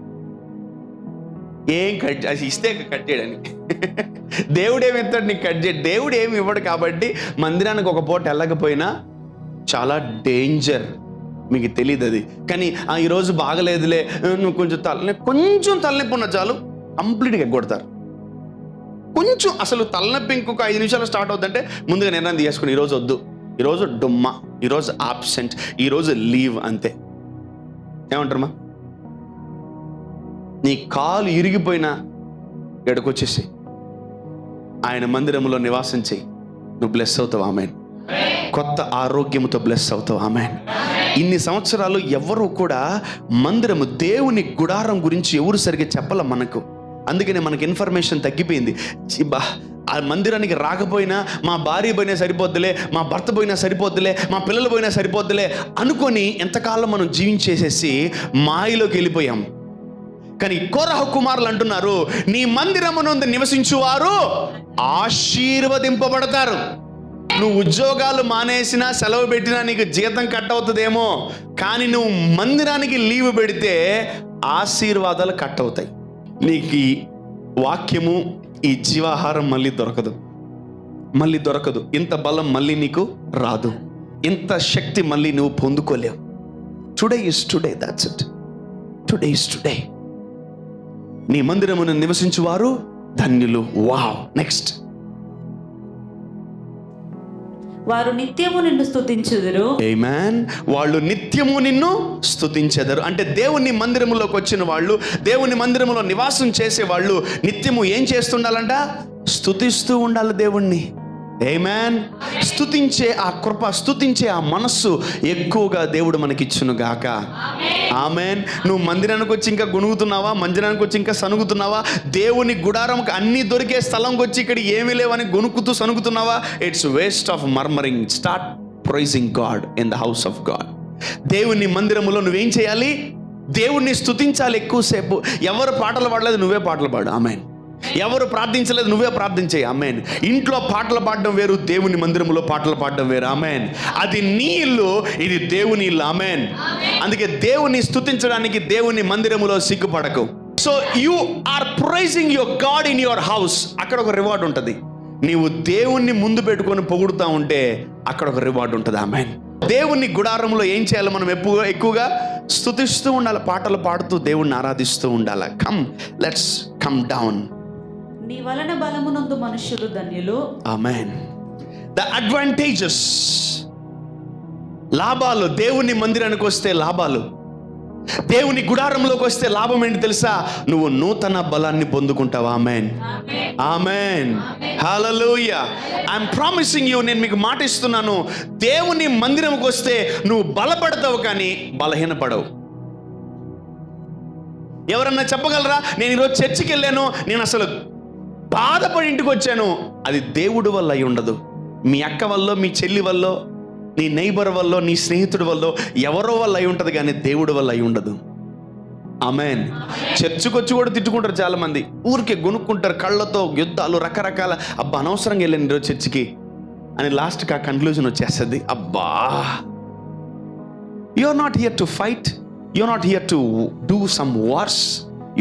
ఏం కట్ ఇస్తే కట్ చేయడానికి. దేవుడు ఏమి ఇస్తాడు నీకు కట్ చేయ? దేవుడు ఏమి ఇవ్వడు. కాబట్టి మందిరానికి ఒక పూట వెళ్ళకపోయినా చాలా డేంజర్. మీకు తెలియదు అది. కానీ ఈరోజు బాగలేదులే, నువ్వు కొంచెం తలనొప్పి ఉన్న చాలు కంప్లీట్గా ఎగ్గొడతారు. కొంచెం అసలు తలనొప్పి ఇంకొక 5 నిమిషాలు స్టార్ట్ అవుతుందంటే ముందుగా నిర్ణయం తీసుకుని ఈరోజు వద్దు, ఈరోజు డుమ్మా, ఈరోజు ఆబ్సెంట్, ఈరోజు లీవ్, అంతే. ఏమంటారమ్మా? నీ కాలు ఇరిగిపోయినా ఎడకొచ్చేసి ఆయన మందిరంలో నివాసం చేయి, నువ్వు బ్లెస్ అవుతావు. ఆమేన్. కొత్త ఆరోగ్యంతో బ్లెస్ అవుతావు. ఆమేన్. ఇన్ని సంవత్సరాలు ఎవరు కూడా మందిరము, దేవుని గుడారం గురించి ఎవరు సరిగ్గా చెప్పాల మనకు. అందుకనే మనకి ఇన్ఫర్మేషన్ తగ్గిపోయింది. ఆ మందిరానికి రాకపోయినా మా భార్య పోయినా సరిపోద్దులే, మా భర్త పోయినా సరిపోద్దులే, మా పిల్లలు పోయినా సరిపోద్దులే అనుకొని ఎంతకాలం మనం జీవించేసేసి మాయలోకి వెళ్ళిపోయాం. కానీ కోరహ కుమారులు అంటున్నారు, నీ మందిరమునందు నివసించువారు ఆశీర్వదింపబడతారు. నువ్వు ఉద్యోగాలు మానేసినా సెలవు పెట్టినా నీకు జీతం కట్ అవుతుందేమో, కానీ నువ్వు మందిరానికి లీవ్ పెడితే ఆశీర్వాదాలు కట్ అవుతాయి. నీకు ఈ వాక్యము, ఈ జీవాహారం మళ్ళీ దొరకదు. ఇంత బలం మళ్ళీ నీకు రాదు. ఇంత శక్తి మళ్ళీ నువ్వు పొందుకోలేవు. Today is today, that's it. Today is today. నీ మందిరమును నివసించువారు ధన్యులు. వావ్. నెక్స్ట్, వారు నిత్యము నిన్ను స్తుతించుదురు. ఆమేన్. వాళ్ళు నిత్యము నిన్ను స్తుతించెదరు. అంటే దేవుని మందిరములోకి వచ్చిన వాళ్ళు, దేవుని మందిరములో నివాసం చేసే వాళ్ళు నిత్యము ఏం చేస్తుండాలంట? స్తుతిస్తూ ఉండాలి దేవుణ్ణి. ఆమేన్. స్తుతించే ఆ కృప, స్తుతించే ఆ మనస్సు ఎక్కువగా దేవుడు మనకిచ్చును గాక. ఆమేన్. నువ్వు మందిరానికి వచ్చి ఇంకా గుణుగుతున్నావా? మందిరానికి వచ్చి ఇంకా సనుగుతున్నావా? దేవుని గుడారంకి అన్ని దొరికే స్థలంకి వచ్చి ఇక్కడ ఏమీ లేవని గొనుకుతూ సనుగుతున్నావా? It's waste of murmuring. Start praising God in the house of God. దేవుని మందిరములో నువ్వేం చేయాలి? దేవుణ్ణి స్తుతించాలి ఎక్కువసేపు. ఎవరు పాటలు పాడలేదు, నువ్వే పాటలు పాడు. ఆమేన్. ఎవరు ప్రార్థించలేదు, నువ్వే ప్రార్థించే. ఆమేన్. ఇంట్లో పాటలు పాడడం వేరు, దేవుని మందిరములో పాటలు పాడడం వేరు. ఆమేన్. అది నీ ఇల్లు, ఇది దేవుని ఇల్లు. ఆమేన్. అందుకే దేవుని స్తుతించడానికి దేవుని మందిరములో సిగ్గుపడకు. So you are praising your God in your house. అక్కడ ఒక రివార్డ్ ఉంటుంది. నీవు దేవుణ్ణి ముందు పెట్టుకొని పొగుడుతూ ఉంటే అక్కడ ఒక రివార్డ్ ఉంటుంది. ఆమేన్. దేవుని గుడారంలో ఏం చేయాలి? మనం ఎక్కువగా స్తుతిస్తూ ఉండాలి, పాటలు పాడుతూ దేవుణ్ణి ఆరాధిస్తూ ఉండాలి. Let's come down. నీ వలన బలమునందు మనుష్యులు ధన్యులు. ఆమేన్. ద అడ్వాంటేజెస్, లాభాలు. దేవుని మందిరానికి వస్తే లాభాలు, దేవుని గుడారంలోకి వస్తే లాభం ఏంటి తెలుసా? నువ్వు నూతన బలాన్ని పొందుకుంటావు. ఆమేన్, ఆమేన్, హల్లెలూయా. ఐఎమ్ ప్రామిసింగ్ యూ, నేను మీకు మాట ఇస్తున్నాను, దేవుని మందిరంకి వస్తే నువ్వు బలపడతావు కానీ బలహీనపడవు. ఎవరన్నా చెప్పగలరా, నేను ఈరోజు చర్చికి వెళ్ళాను, నేను అసలు బాధపడి ఇంటికి వచ్చాను? అది దేవుడి వల్ల అయి ఉండదు. మీ అక్క వల్ల, మీ చెల్లి వల్ల, నీ నైబర్ వల్ల, నీ స్నేహితుడి వల్ల, ఎవరో వల్ల అయి ఉంటుంది కానీ దేవుడి వల్ల అయి ఉండదు. ఆమేన్. చర్చికి వచ్చి కూడా తిట్టుకుంటారు చాలా మంది, ఊరికే గొనుక్కుంటారు, కళ్ళతో యుద్ధాలు, రకరకాల. అబ్బా అనవసరంగా వెళ్ళాను ఈరోజు చర్చికి అని లాస్ట్కి ఆ కన్క్లూజన్ వచ్చేస్తుంది. అబ్బా, you are not here to fight, you are not here to do some wars,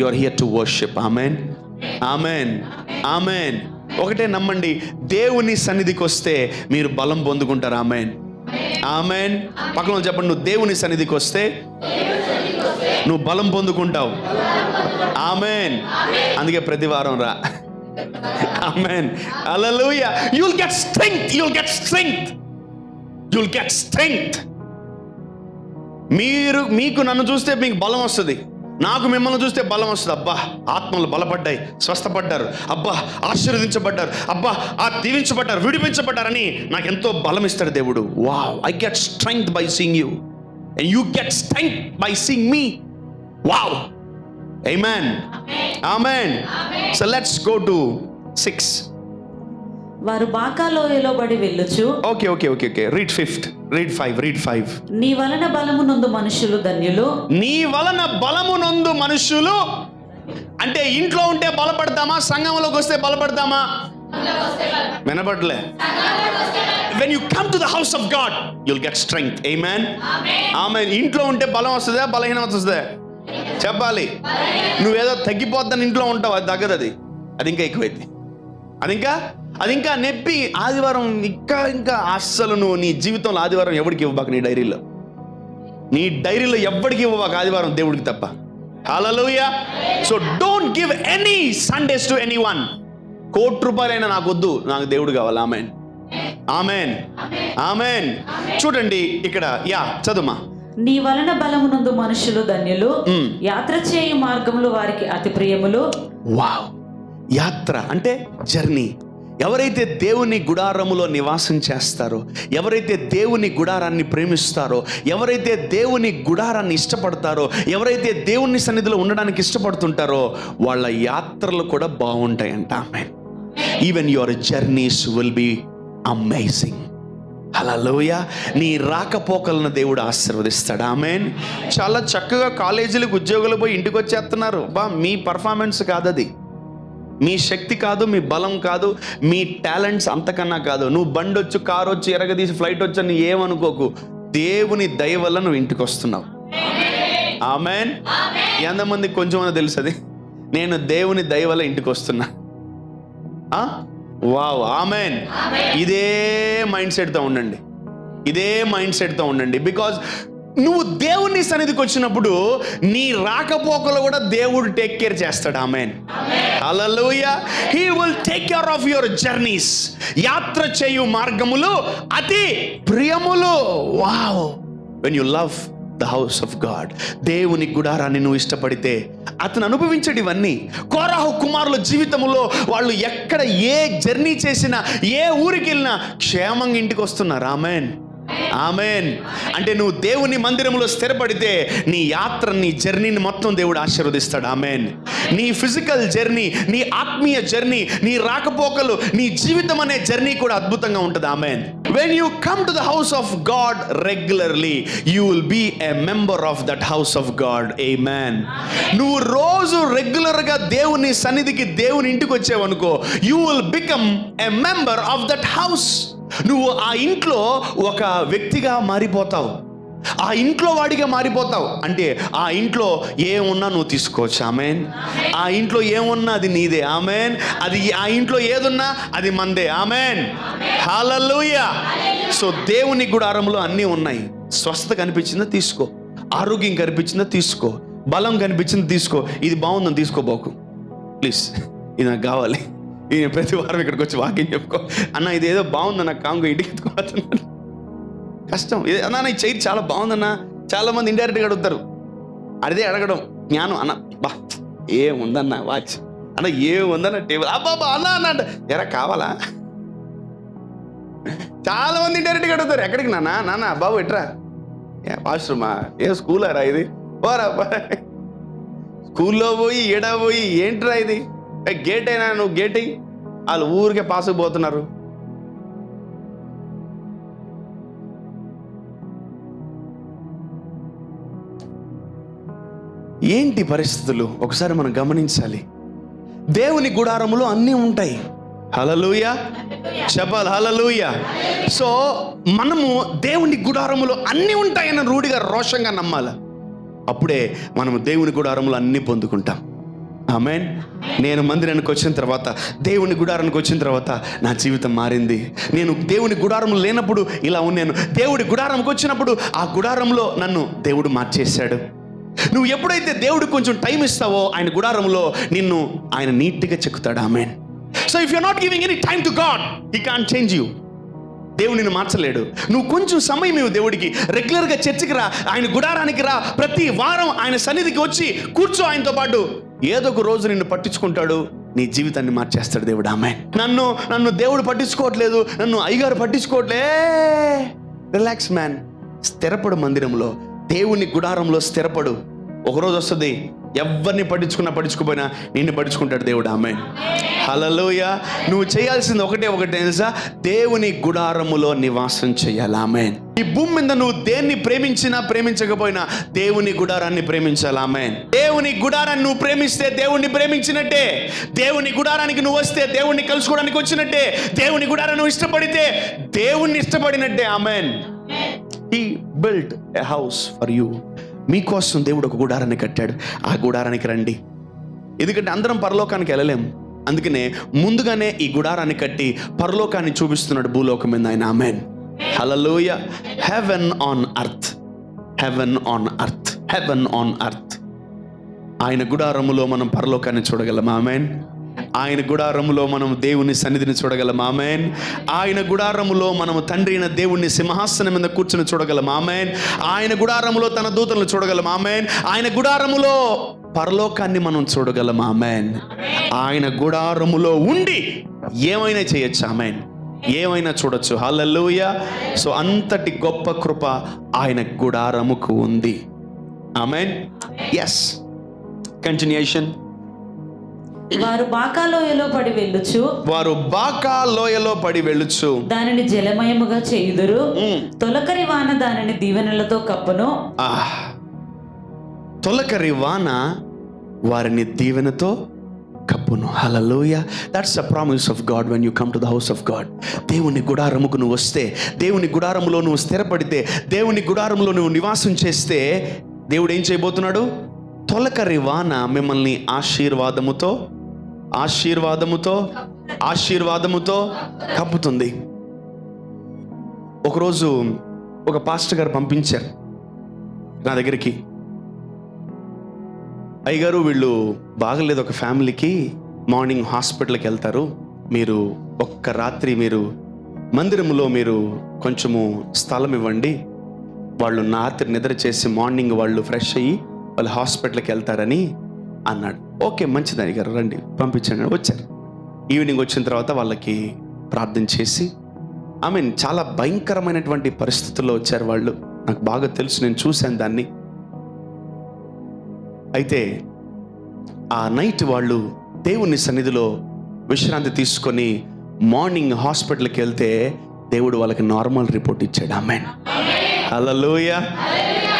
you are here to worship. ఆమేన్, ఆమేన్, ఆమేన్. ఒకటే నమ్మండి, దేవుని సన్నిధికి వస్తే మీరు బలం పొందుకుంటారు. ఆమేన్, ఆమేన్. పక్కన చెప్పండి, నువ్వు దేవుని సన్నిధికి వస్తే నువ్వు బలం పొందుకుంటావు. ఆమేన్. అందుకే ప్రతి వారం రా. ఆమేన్, హల్లెలూయా. You will get strength, you will get strength, you will get strength. మీకు నన్ను చూస్తే మీకు బలం వస్తుంది, నాకు మిమ్మల్ని చూస్తే బలం వస్తుంది. అబ్బా, ఆత్మలు బలపడ్డాయి, స్వస్థపడ్డారు, అబ్బా ఆశీర్వదించబడ్డారు, అబ్బా ఆ దీవించబడ్డారు, విడిపించబడ్డారని నాకు ఎంతో బలం ఇస్తాడు దేవుడు. Wow, I get strength by seeing you and you get strength by seeing me. Wow, amen, amen. So let's go to 6. వారు బాకాలోయలో బడి వెళ్ళుచు. Okay, read 5. నీ వలన బలమునందు మనుషులు ధన్యులు. నీ వలన బలమునందు మనుషులు అంటే ఇంట్లో ఉంటే బలపడతామా? సంఘంలోకి వస్తే బలపడతామా? వినపడలే. When you come to the house of God, you'll get strength. Amen. Amen. ఇంట్లో ఉంటే బలం వస్తుందా, బలహీనత వస్తుందా? చెప్పాలి. నువ్వేదో తగ్గిపోద్దని ఇంట్లో ఉంటావు, అది తగ్గదు. అది ఇంకా ఎక్కువైంది, అది ఇంకా నెప్పి. ఆదివారం ఇంకా అస్సలు నువ్వు నీ జీవితంలో ఆదివారం ఎవరికి ఇవ్వబాక. నీ డైరీలో ఎవరికి ఇవ్వబాక ఆదివారం, దేవుడికి తప్ప. హల్లెలూయా. So don't give any Sundays to anyone. ₹1,00,00,000 నాకు వద్దు, నాకు దేవుడు కావాలి. ఆమేన్, ఆమేన్, ఆమేన్. చూడండి ఇక్కడ, చదుమా. నీ వలన బలమునందు మనుషులు ధన్యులు, యాత్ర చేయు మార్గములు వారికి అతి ప్రియములు. వావ్. యాత్ర అంటే జర్నీ. ఎవరైతే దేవుని గుడారములో నివాసం చేస్తారో, ఎవరైతే దేవుని గుడారాన్ని ప్రేమిస్తారో, ఎవరైతే దేవుని గుడారాన్ని ఇష్టపడతారో, ఎవరైతే దేవుని సన్నిధిలో ఉండడానికి ఇష్టపడుతుంటారో, వాళ్ళ యాత్రలు కూడా బాగుంటాయంట. ఆమేన్. Even your journeys will be amazing. హల్లెలూయా. నీ రాకపోకలను దేవుడు ఆశీర్వదిస్తాడు. ఆమేన్. చాలా చక్కగా కాలేజీలకు, ఉద్యోగులు పోయి ఇంటికి వచ్చేస్తున్నారు. మీ పర్ఫార్మెన్స్ కాదు అది, మీ శక్తి కాదు, మీ బలం కాదు, మీ టాలెంట్స్ అంతకన్నా కాదు. నువ్వు బండి వచ్చు, కారు వచ్చి, ఎరగదీసి, ఫ్లైట్ వచ్చి అని ఏమనుకోకు. దేవుని దయ వల్ల నువ్వు ఇంటికి వస్తున్నావు. ఆమేన్. ఎంతమంది కొంచెం తెలుసు అది? నేను దేవుని దయ వల్ల ఇంటికి వస్తున్నా. వావ్, ఆమేన్. ఇదే మైండ్ సెట్తో ఉండండి. బికాజ్ నువ్వు దేవుని సన్నిధికి వచ్చినప్పుడు నీ రాకపోకలు కూడా దేవుడు టేక్ కేర్ చేస్తాడు. ఆమేన్, హల్లెలూయా. He will take care of your journeys. యాత్ర చేయు మార్గములు అతి ప్రియములు. Wow. When you love the house of God, దేవుని గుడారాన్ని నువ్వు ఇష్టపడితే అతను అనుభవించడివన్నీ. కోరాహు కుమారుల జీవితంలో వాళ్ళు ఎక్కడ ఏ జర్నీ చేసినా, ఏ ఊరికి వెళ్ళినా క్షేమంగా ఇంటికి వస్తున్నారు. ఆమేన్, ఆమేన్. అంటే నువ్వు దేవుని మందిరంలో స్థిరపడితే నీ యాత్ర, నీ జర్నీని మొత్తం దేవుడు ఆశీర్వదిస్తాడు. ఆమేన్. నీ ఫిజికల్ జర్నీ, నీ ఆత్మీయ జర్నీ, నీ రాకపోకలు, నీ జీవితం అనే జర్నీ కూడా అద్భుతంగా ఉంటుంది. ఆమేన్. When you come to the house of God regularly, you will be a member of that house of God. Amen. నువ్వు రోజు రెగ్యులర్గా దేవుని సన్నిధికి, దేవుని ఇంటికి వచ్చావనుకో, you will become a member of that house. నువ్వు ఆ ఇంట్లో ఒక వ్యక్తిగా మారిపోతావు. ఆ ఇంట్లో వాడిగా మారిపోతావు. అంటే ఆ ఇంట్లో ఏమున్నా నువ్వు తీసుకోవచ్చు. ఆమేన్. ఆ ఇంట్లో ఏమున్నా అది నీదే. ఆమేన్. అది ఆ ఇంట్లో ఏదున్నా అది మందే. ఆమేన్. హల్లెలూయా. సో దేవుని గుడారంలో అన్నీ ఉన్నాయి. స్వస్థత కనిపించిందా తీసుకో, ఆరోగ్యం కనిపించిందా తీసుకో, బలం కనిపించింది తీసుకో. ఇది బాగుందని తీసుకోబోకు ప్లీజ్. ఇది నాకు కావాలి. నేను ప్రతి వారం ఇక్కడికి వచ్చి వాకింగ్ చెప్పుకో అన్న, ఇది ఏదో బాగుందన్న, కాంగో ఇంటికి ఎత్తుకోతున్నాను. కష్టం. అన్నా ఈ చైర్ చాలా బాగుందన్న. చాలా మంది ఇండైరెక్ట్గా అడుగుతారు. అదే అడగడం జ్ఞానం. అన్న బా ఏముందన్న వాచ్, అన్న ఏముందన్న టేబుల్, అబ్బాబా అన్న అన్న అంట. ఎరా కావాలా? చాలా మంది ఇండైరెక్ట్గా అడుగుతారు. ఎక్కడికి నాన్న బాబు ఎట్రా? వాష్రూమా? ఏ స్కూలారా ఇది? పోరా స్కూల్లో పోయి ఏడా పోయి ఏంట్రా ఇది? గేట్ అయినా నువ్వు గేట్ అయ్యి వాళ్ళు ఊరికే పాసుకుపోతున్నారు. ఏంటి పరిస్థితులు ఒకసారి మనం గమనించాలి. దేవుని గుడారములో అన్నీ ఉంటాయి. హల్లెలూయా చెప్పాలి. హల్లెలూయా. సో మనము దేవుని గుడారములో అన్నీ ఉంటాయని రూఢిగా రోషంగా నమ్మాలి. అప్పుడే మనము దేవుని గుడారములో అన్నీ పొందుకుంటాం. ఆమేన్. నేను మందిరానికి వచ్చిన తర్వాత, దేవుని గుడారానికి వచ్చిన తర్వాత నా జీవితం మారింది. నేను దేవుని గుడారంలో లేనప్పుడు ఇలా ఉన్నాను. దేవుడి గుడారంకి వచ్చినప్పుడు ఆ గుడారంలో నన్ను దేవుడు మార్చేశాడు. నువ్వు ఎప్పుడైతే దేవుడికి కొంచెం టైం ఇస్తావో ఆయన గుడారంలో నిన్ను ఆయన నీట్గా చెక్కుతాడు. ఆమేన్. So if you are not giving any time to God, he can't change you. దేవుడు నిన్ను మార్చలేడు. నువ్వు కొంచెం సమయం ఇవ్వు దేవుడికి. రెగ్యులర్గా చర్చికి రా, ఆయన గుడారానికి రా, ప్రతి వారం ఆయన సన్నిధికి వచ్చి కూర్చో ఆయనతో పాటు. ఏదో ఒక రోజు నిన్ను పట్టించుకుంటాడు, నీ జీవితాన్ని మార్చేస్తాడు దేవుడు. ఆమేన్. నన్ను దేవుడు పట్టించుకోవట్లేదు, నన్ను అయ్యగారు పట్టించుకోవట్లే. Relax man. స్థిరపడు మందిరంలో, దేవుని గుడారంలో స్థిరపడు. ఒకరోజు వస్తుంది, ఎవరిని పట్టించుకోపోయినా నిన్ను పట్టించుకుంటాడు దేవుడు. ఆమేన్. హల్లెలూయా. నువ్వు చేయాల్సింది ఒకటే తెలుసా? దేవుని గుడారములో నివాసం చేయాలి. ఆమేన్. ఈ భూమి మీద నువ్వు దేన్ని ప్రేమించినా ప్రేమించకపోయినా దేవుని గుడారాన్ని ప్రేమించాలి. ఆమేన్. దేవుని గుడారాన్ని నువ్వు ప్రేమిస్తే దేవుణ్ణి ప్రేమించినట్టే. దేవుని గుడారానికి నువ్వు వస్తే దేవుణ్ణి కలుసుకోవడానికి వచ్చినట్టే. దేవుని గుడారాన్ని నువ్వు ఇష్టపడితే దేవుణ్ణి ఇష్టపడినట్టే. ఆమేన్. He built a house for you. మీకోసం దేవుడు ఒక గుడారాన్ని కట్టాడు. ఆ గుడారానికి రండి. ఎందుకంటే అందరం పరలోకానికి వెళ్ళలేం. అందుకనే ముందుగానే ఈ గుడారాన్ని కట్టి పరలోకాన్ని చూపిస్తున్నాడు భూలోకం మీద ఆయన. ఆమేన్. హల్లెలూయా. Heaven on earth, heaven on earth, heaven on earth. ఆయన గుడారములో మనం పరలోకాన్ని చూడగలం. ఆమేన్. ఆయన గుడారములో మనం దేవుని సన్నిధిని చూడగలం. ఆమేన్. ఆయన గుడారములో మనము తండ్రి అయిన దేవుణ్ణి సింహాసనం మీద కూర్చుని చూడగలం. ఆమేన్. ఆయన గుడారములో తన దూతలను చూడగలం. ఆమేన్. ఆయన గుడారములో పరలోకాన్ని మనం చూడగలం. ఆమేన్. ఆయన గుడారములో ఉండి ఏమైనా చేయొచ్చు. ఆమేన్. ఏమైనా చూడొచ్చు. హల్లెలూయా. సో అంతటి గొప్ప కృప ఆయన గుడారముకు ఉంది. ఆమేన్. ఎస్. కంటిన్యూషన్. వారు బాకా లోయలో పడి వెళ్ళుచు దానిని జలమయముగా చేయుదురు. తొలకరి వాన దానిని దీవెనలతో కప్పును. తొలకరి వాన వారిని దీవెనతో కప్పును. హల్లెలూయా. That's a promise of God when you come to the house of God. దేవుని గుడారముకు నువ్వు వస్తే, దేవుని గుడారములో నువ్వు స్థిరపడితే, దేవుని గుడారములో నువ్వు నివాసం చేస్తే దేవుడు ఏం చేయబోతున్నాడు? తొలకరి వాన మిమ్మల్ని ఆశీర్వాదముతో కప్పుతుంది. ఒకరోజు ఒక పాస్టర్ గారు పంపించారు నా దగ్గరికి. అయ్యగారు, వీళ్ళు బాగలేదు ఒక ఫ్యామిలీకి, మార్నింగ్ హాస్పిటల్కి వెళ్తారు, మీరు ఒక్క రాత్రి మీరు మందిరంలో మీరు కొంచెము స్థలం ఇవ్వండి, వాళ్ళు రాత్రి నిద్ర చేసి మార్నింగ్ వాళ్ళు ఫ్రెష్ అయ్యి వాళ్ళు హాస్పిటల్కి వెళ్తారని అన్నాడు. ఓకే, మంచిది అయ్యగారు, రండి పంపించండి. వచ్చారు. ఈవినింగ్ వచ్చిన తర్వాత వాళ్ళకి ప్రార్థన చేసి, చాలా భయంకరమైనటువంటి పరిస్థితుల్లో వచ్చారు వాళ్ళు. నాకు బాగా తెలుసు, నేను చూశాను దాన్ని. అయితే ఆ నైట్ వాళ్ళు దేవుని సన్నిధిలో విశ్రాంతి తీసుకొని మార్నింగ్ హాస్పిటల్కి వెళ్తే దేవుడు వాళ్ళకి నార్మల్ రిపోర్ట్ ఇచ్చాడు. ఆమేన్. హల్లెలూయా.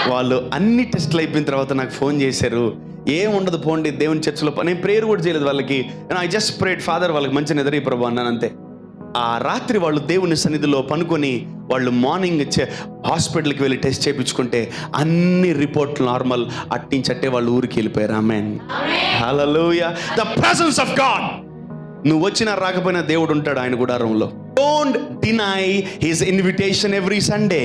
వాళ్ళు అన్ని టెస్టులు అయిపోయిన తర్వాత నాకు ఫోన్ చేశారు, ఏం ఉండదు పోండి దేవుని చర్చిలో. నేను ప్రేయర్ కూడా చేయలేదు వాళ్ళకి. ఐ జస్ట్ ప్రేడ్ ఫాదర్ వాళ్ళకి మంచి నిద్ర ప్రభు అన్నాను అంతే. ఆ రాత్రి వాళ్ళు దేవుని సన్నిధిలో పనుకొని వాళ్ళు మార్నింగ్ హాస్పిటల్కి వెళ్ళి టెస్ట్ చేయించుకుంటే అన్ని రిపోర్ట్లు నార్మల్, అట్టించట్టే వాళ్ళు ఊరికి వెళ్ళిపోయారు. ఆమేన్, హల్లెలూయా. The presence of God. నువ్వు వచ్చినా రాకపోయినా దేవుడు ఉంటాడు ఆయన గుడారంలో. Don't deny his invitation every Sunday.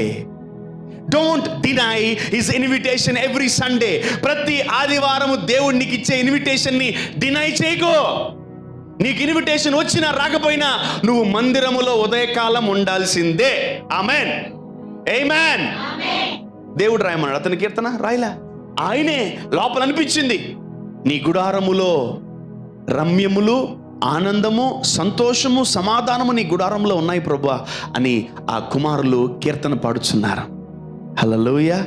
Don't deny his invitation every Sunday. ప్రతి ఆదివారము దేవుడు నీకు ఇచ్చే ఇన్విటేషన్ని డినై చేయకు. నీకు ఇన్విటేషన్ వచ్చినా రాకపోయినా నువ్వు మందిరములో ఉదయకాలం ఉండాల్సిందే. ఆమేన్, ఆమేన్. దేవుడు రాయమన్నాడు, అతని కీర్తన రాయలా, ఆయనే లోపల అనిపించింది, నీ గుడారములో రమ్యములు, ఆనందము, సంతోషము, సమాధానము నీ గుడారంలో ఉన్నాయి ప్రభువా అని ఆ కుమారులు కీర్తన పాడుచున్నారు. హల్లెలూయా.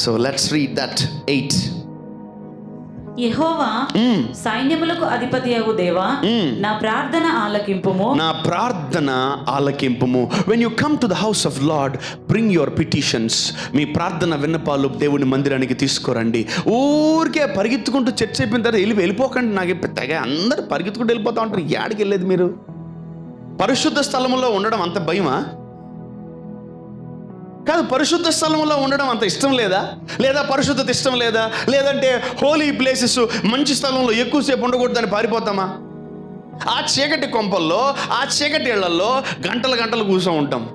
So let's read that 8. యెహోవా సైన్యములకు అధిపతియగు దేవా, నా ప్రార్థన ఆలకింపుము, నా ప్రార్థన ఆలకింపుము. When you come to the house of lord, bring your petitions. మీ ప్రార్థన విన్నపాలు దేవుని మందిరానికి తీసుకురండి. ఊరికే పరిగెత్తుకుంటూ చర్చ అయిపోయిన తర్వాత వెళ్ళిపోకండి. నాకు తెగ అందరు పరిగెత్తుకుంటూ వెళ్ళిపోతా ఉంటారు. యాడికి వెళ్ళేది మీరు? పరిశుద్ధ స్థలంలో ఉండడం అంత భయమా? కాదు, పరిశుద్ధ స్థలంలో ఉండడం అంత ఇష్టం లేదా? లేదా పరిశుద్ధత ఇష్టం లేదా? లేదంటే హోలీ ప్లేసెస్ మంచి స్థలంలో ఎక్కువసేపు ఉండకూడదని పారిపోతామా? ఆ చీకటి కొంపల్లో, ఆ చీకటి ఇళ్లలో గంటలు గంటలు కూర్చో ఉంటాం.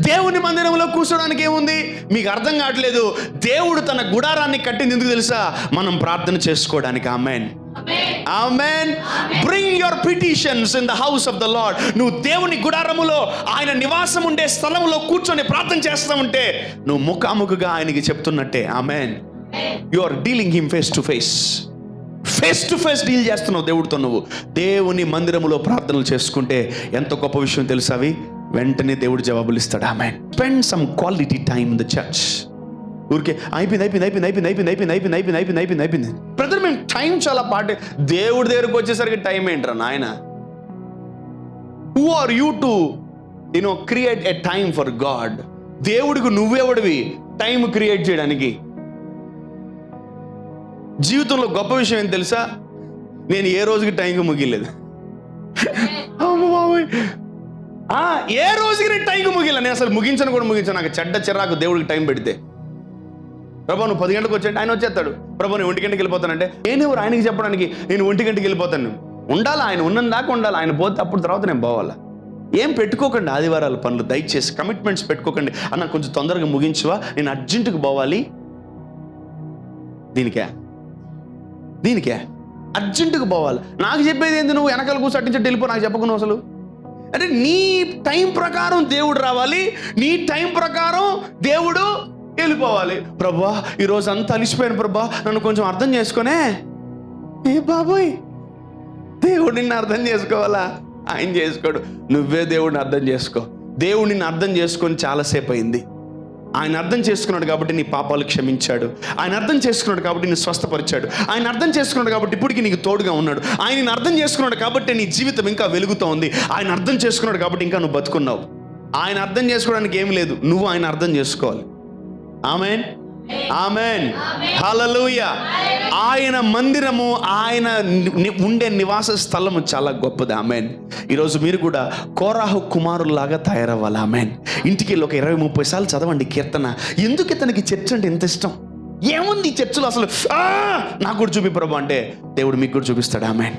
దేవుని మందిరంలో కూర్చోడానికి ఏముంది? మీకు అర్థం కావట్లేదు. దేవుడు తన గుడారాన్ని కట్టింది ఎందుకు తెలుసా? మనం ప్రార్థన చేసుకోవడానికి. ఆమేన్, ఆమేన్. Bring your petitions in the house of the lord. నువ్వు దేవుని గుడారములో, ఆయన నివాసం ఉండే స్థలంలో కూర్చొని ప్రార్థన చేస్తా ఉంటే నువ్వు ముఖాముఖిగా ఆయనకి చెప్తున్నట్టే. ఆమేన్. You are dealing him face to face. Face to face deal చేస్తున్నావు దేవుడితో. నువ్వు దేవుని మందిరములో ప్రార్థనలు చేసుకుంటే ఎంత గొప్ప విషయం తెలుసా? అవి వెంటనే దేవుడు జవాబులు ఇస్తాడు. ఆమేన్. Spend some quality time in the church. ఊరికే అయిపోయింది బ్రదర్, మేము టైం చాలా పాటే. దేవుడి దగ్గరకు వచ్చేసరికి టైం ఏంట్రా నాయన? Who are you to create a time for God? దేవుడికి నువ్వెవడివి టైం క్రియేట్ చేయడానికి? జీవితంలో గొప్ప విషయం ఏం తెలుసా? నేను ఏ రోజుకి టైంకి ముగిలేదు. ఏ రోజుకి నేను టైంకి ముగిలా. నేను అసలు ముగించను కూడా ముగించాను. నాకు చెడ్డ చిరాకు దేవుడికి టైం పెడితే. ప్రభా నువ్వు 10 గంటలకు వచ్చాడు, ఆయన వచ్చేస్తాడు. ప్రభా నేను 1 గంటకి వెళ్ళిపోతానంటే నేను ఎవరు ఆయనకి చెప్పడానికి? నేను 1 గంటకి వెళ్ళిపోతాను. ఉండాలి, ఆయన ఉన్నంత దాకా ఉండాలి. ఆయన పోతే అప్పుడు తర్వాత నేను పోవాలా? ఏం పెట్టుకోకండి ఆదివారాల పనులు, దయచేసి కమిట్మెంట్స్ పెట్టుకోకండి. అన్న కొంచెం తొందరగా ముగించువా, నేను అర్జెంటుకు పోవాలి. దీనికే అర్జెంటుకు పోవాలి. నాకు చెప్పేది ఏంది? నువ్వు వెనకాల కూర్చొట్టించి వెళ్ళిపో, నాకు చెప్పకుండా అసలు. అంటే నీ టైం ప్రకారం దేవుడు రావాలి, నీ టైం ప్రకారం దేవుడు వెళ్ళిపోవాలి. ప్రభా ఈరోజు అంతా అలిసిపోయాను ప్రభా, నన్ను కొంచెం అర్థం చేసుకునే. ఏ బాబోయ్, దేవుడు నిన్ను అర్థం చేసుకోవాలా? ఆయన చేసుకోడు, నువ్వే దేవుడిని అర్థం చేసుకో. దేవుడు నిన్ను అర్థం చేసుకొని చాలాసేపు అయింది. ఆయన అర్థం చేసుకున్నాడు కాబట్టి నీ పాపాలు క్షమించాడు. ఆయన అర్థం చేసుకున్నాడు కాబట్టి నిన్ను స్వస్థపరిచాడు. ఆయన అర్థం చేసుకున్నాడు కాబట్టి ఇప్పటికీ నీకు తోడుగా ఉన్నాడు. ఆయన అర్థం చేసుకున్నాడు కాబట్టి నీ జీవితం ఇంకా వెలుగుతూ ఉంది. ఆయన అర్థం చేసుకున్నాడు కాబట్టి ఇంకా నువ్వు బతుకున్నావు. ఆయన అర్థం చేసుకోవడానికి ఏమి లేదు, నువ్వు ఆయన అర్థం చేసుకోవాలి. ఆమేన్, ఆమేన్, హల్లెలూయా. ఆయన మందిరము, ఆయన ఉండే నివాస స్థలము చాలా గొప్పది. ఆమేన్. ఈరోజు మీరు కూడా కోరాహు కుమారులాగా తయారవ్వాలి. ఆమేన్. ఇంటికి ఒక 20-30 సార్లు చదవండి కీర్తన. ఎందుకు ఇతనికి చర్చ్ అంటే ఎంత ఇష్టం? ఏముంది చర్చిలో అసలు? నాకు కూడా చూపి ప్రభు అంటే దేవుడు మీకు కూడా చూపిస్తాడు. ఆమేన్,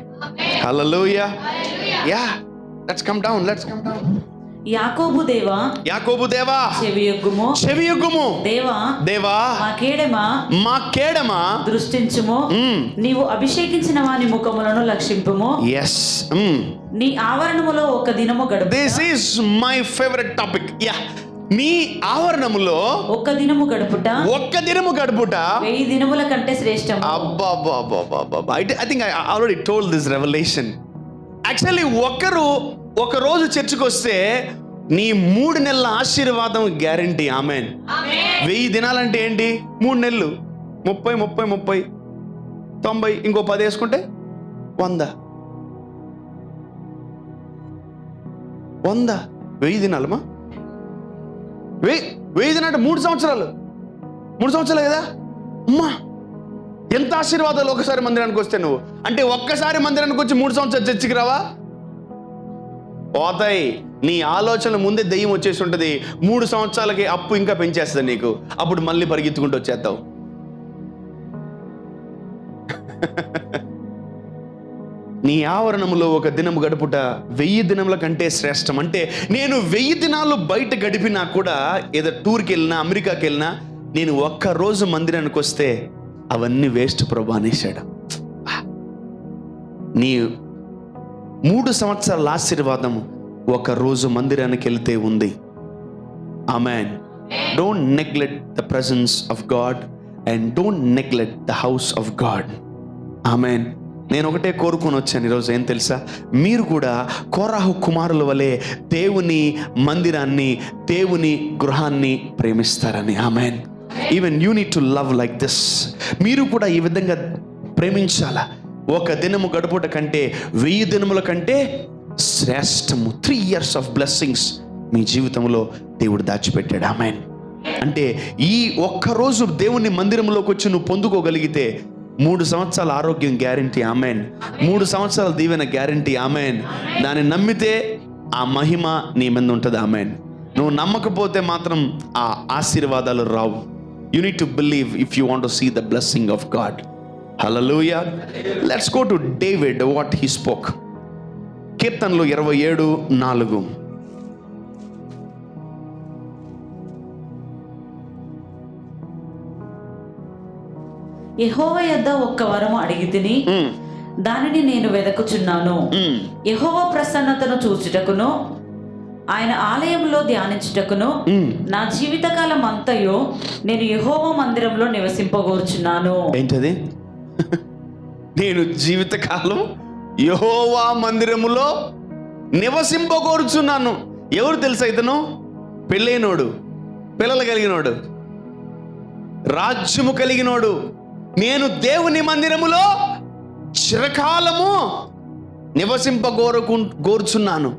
హల్లెలూయా. Yeah, let's come down. యాకోబు దేవా, చెవియొగ్గుము. దేవా మా కేడమా దృష్టించుము. నీవు అభిషేకించిన వాని ముఖములను లక్షింపుము. yes నీ ఆవరణములో ఒక దినము గడుపు. this is my favorite topic. నీ ఆవరణములో ఒక్క దినము గడుపుట 1000 దినముల కంటే శ్రేష్టము. అబ్బా, I think I already told this revelation. Actually ఒక రోజు చర్చికి వస్తే నీ 3 నెలల ఆశీర్వాదం గ్యారంటీ. ఆమేన్. 1000 దినాలంటే ఏంటి? 3 నెలలు 30 90, ఇంకో 10 వేసుకుంటే 100. 1000 దినాలమ్మా. 1000 దినాలంటే 3 సంవత్సరాలు. 3 సంవత్సరాలు కదా అమ్మా. ఎంత ఆశీర్వాదాలు ఒకసారి మందిరానికి వస్తే. నువ్వు అంటే ఒక్కసారి మందిరానికి వచ్చి 3 సంవత్సరాలు చర్చికి రావా? పోతాయి. నీ ఆలోచనల ముందే దెయ్యం వచ్చేసి ఉంటుంది. 3 సంవత్సరాలకి అప్పు ఇంకా పెంచేస్తుంది నీకు. అప్పుడు మళ్ళీ పరిగెత్తుకుంటూ వచ్చేద్దావు. నీ ఆవరణములో ఒక దినము గడుపుట 1000 దినముల కంటే శ్రేష్టం. అంటే నేను 1000 దినాలు బయట గడిపినా కూడా, ఏదో టూర్కి వెళ్ళినా, అమెరికాకి వెళ్ళినా, నేను ఒక్కరోజు మందిరానికి వస్తే అవన్నీ వేస్ట్ ప్రభు అనేసాడు. నీ 3 సంవత్సరాల ఆశీర్వాదం ఒక రోజు మందిరానికి వెళ్తే ఉంది. ఆమేన్. Don't neglect the presence of God and don't neglect the house of God. ఆమేన్. నేను ఒకటే కోరుకొని వచ్చాను ఈరోజు, ఏం తెలుసా? మీరు కూడా కోరాహు కుమారుల వలె దేవుని మందిరాన్ని, దేవుని గృహాన్ని ప్రేమిస్తారని. ఆమేన్. Even you need to love like this. మీరు కూడా ఈ విధంగా ప్రేమించాలా. ఒక దినము గడుపుట కంటే 1000 దినముల కంటే శ్రేష్టము. 3 years ఆఫ్ బ్లెస్సింగ్స్ మీ జీవితంలో దేవుడు దాచిపెట్టాడు. ఆమేన్. అంటే ఈ ఒక్కరోజు దేవుని మందిరంలోకి వచ్చి నువ్వు పొందుకోగలిగితే 3 సంవత్సరాల ఆరోగ్యం గ్యారంటీ. ఆమేన్. 3 సంవత్సరాల దీవెన గ్యారంటీ. ఆమేన్. దాన్ని నమ్మితే ఆ మహిమ నీ మీద ఉంటుంది. ఆమేన్. నువ్వు నమ్మకపోతే మాత్రం ఆ ఆశీర్వాదాలు రావు. You need to believe if you want to see the blessing of God. హల్లెలూయా. Let's go to David, what he spoke. కీర్తనలు 27:4. యెహోవా యొద్ద ఒక్క వరము అడిగి తిని దానిని నేను వెదకుచున్నాను. యెహోవా ప్రసన్నతను చూచుటకును ఆయన ఆలయంలో ధ్యానించుటకును నా జీవితకాలం అంతయు నేను యెహోవా మందిరంలో నివసింపగోరుచున్నాను. ఏంటది? నేను జీవితకాలం యెహోవా మందిరములో నివసింపగోరుచున్నాను. ఎవరు తెలుసా ఇతను? పెళ్ళైనోడు, పిల్లలు కలిగినోడు, రాజ్యము కలిగినోడు. నేను మందిరములో చిరకాలము నివసింపగోరుచున్నాను.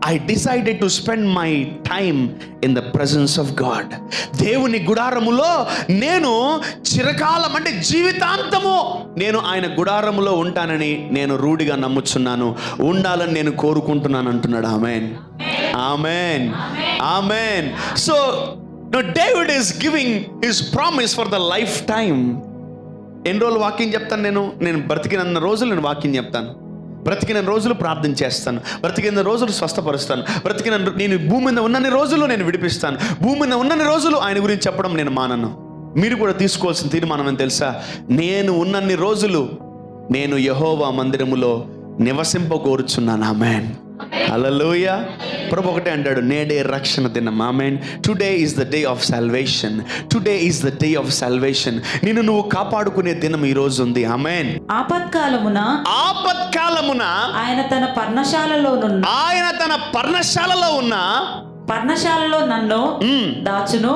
I decided to spend my time in the presence of God. దేవుని గుడారములో నేను చిరకాలం, అంటే జీవితాంతము నేను ఆయన గుడారములో ఉంటానని నేను రూఢిగా నమ్ముచున్నాను, ఉండాలని నేను కోరుకుంటున్నాను అంటున్నాడు. ఆమేన్. ఆమేన్. ఆమేన్. So David is giving his promise for the lifetime. ఎన్ని రోజులు వాక్యం చెప్తాను? నేను బ్రతికినన్న రోజులు నేను వాక్యం చెప్తాను, బ్రతికిన రోజులు ప్రార్థన చేస్తాను, బ్రతికిన రోజులు స్వస్థపరుస్తాను, నేను భూమి మీద ఉన్నన్ని రోజులు నేను విడిపిస్తాను, భూమి మీద ఉన్నన్ని రోజులు ఆయన గురించి చెప్పడం నేను మానను. మీరు కూడా తీసుకోవాల్సిన తీర్మానం ఏం తెలుసా? నేను ఉన్నన్ని రోజులు నేను యెహోవా మందిరములో నివసింపగోరుచున్నాను. ఆమేన్. హల్లెలూయా. ప్రభు ఒకటే అంటాడు, నేడే రక్షణ దినం. ఆమేన్. Today is the day of salvation. Today is the day of salvation. నిన్ను నువ్వు కాపాడుకునే దినం ఈ రోజు ఉంది. ఆమేన్. ఆపత్కాలమున ఆయన తన పర్ణశాలలో ఉన్న పర్ణశాలలో నన్ను దాచును,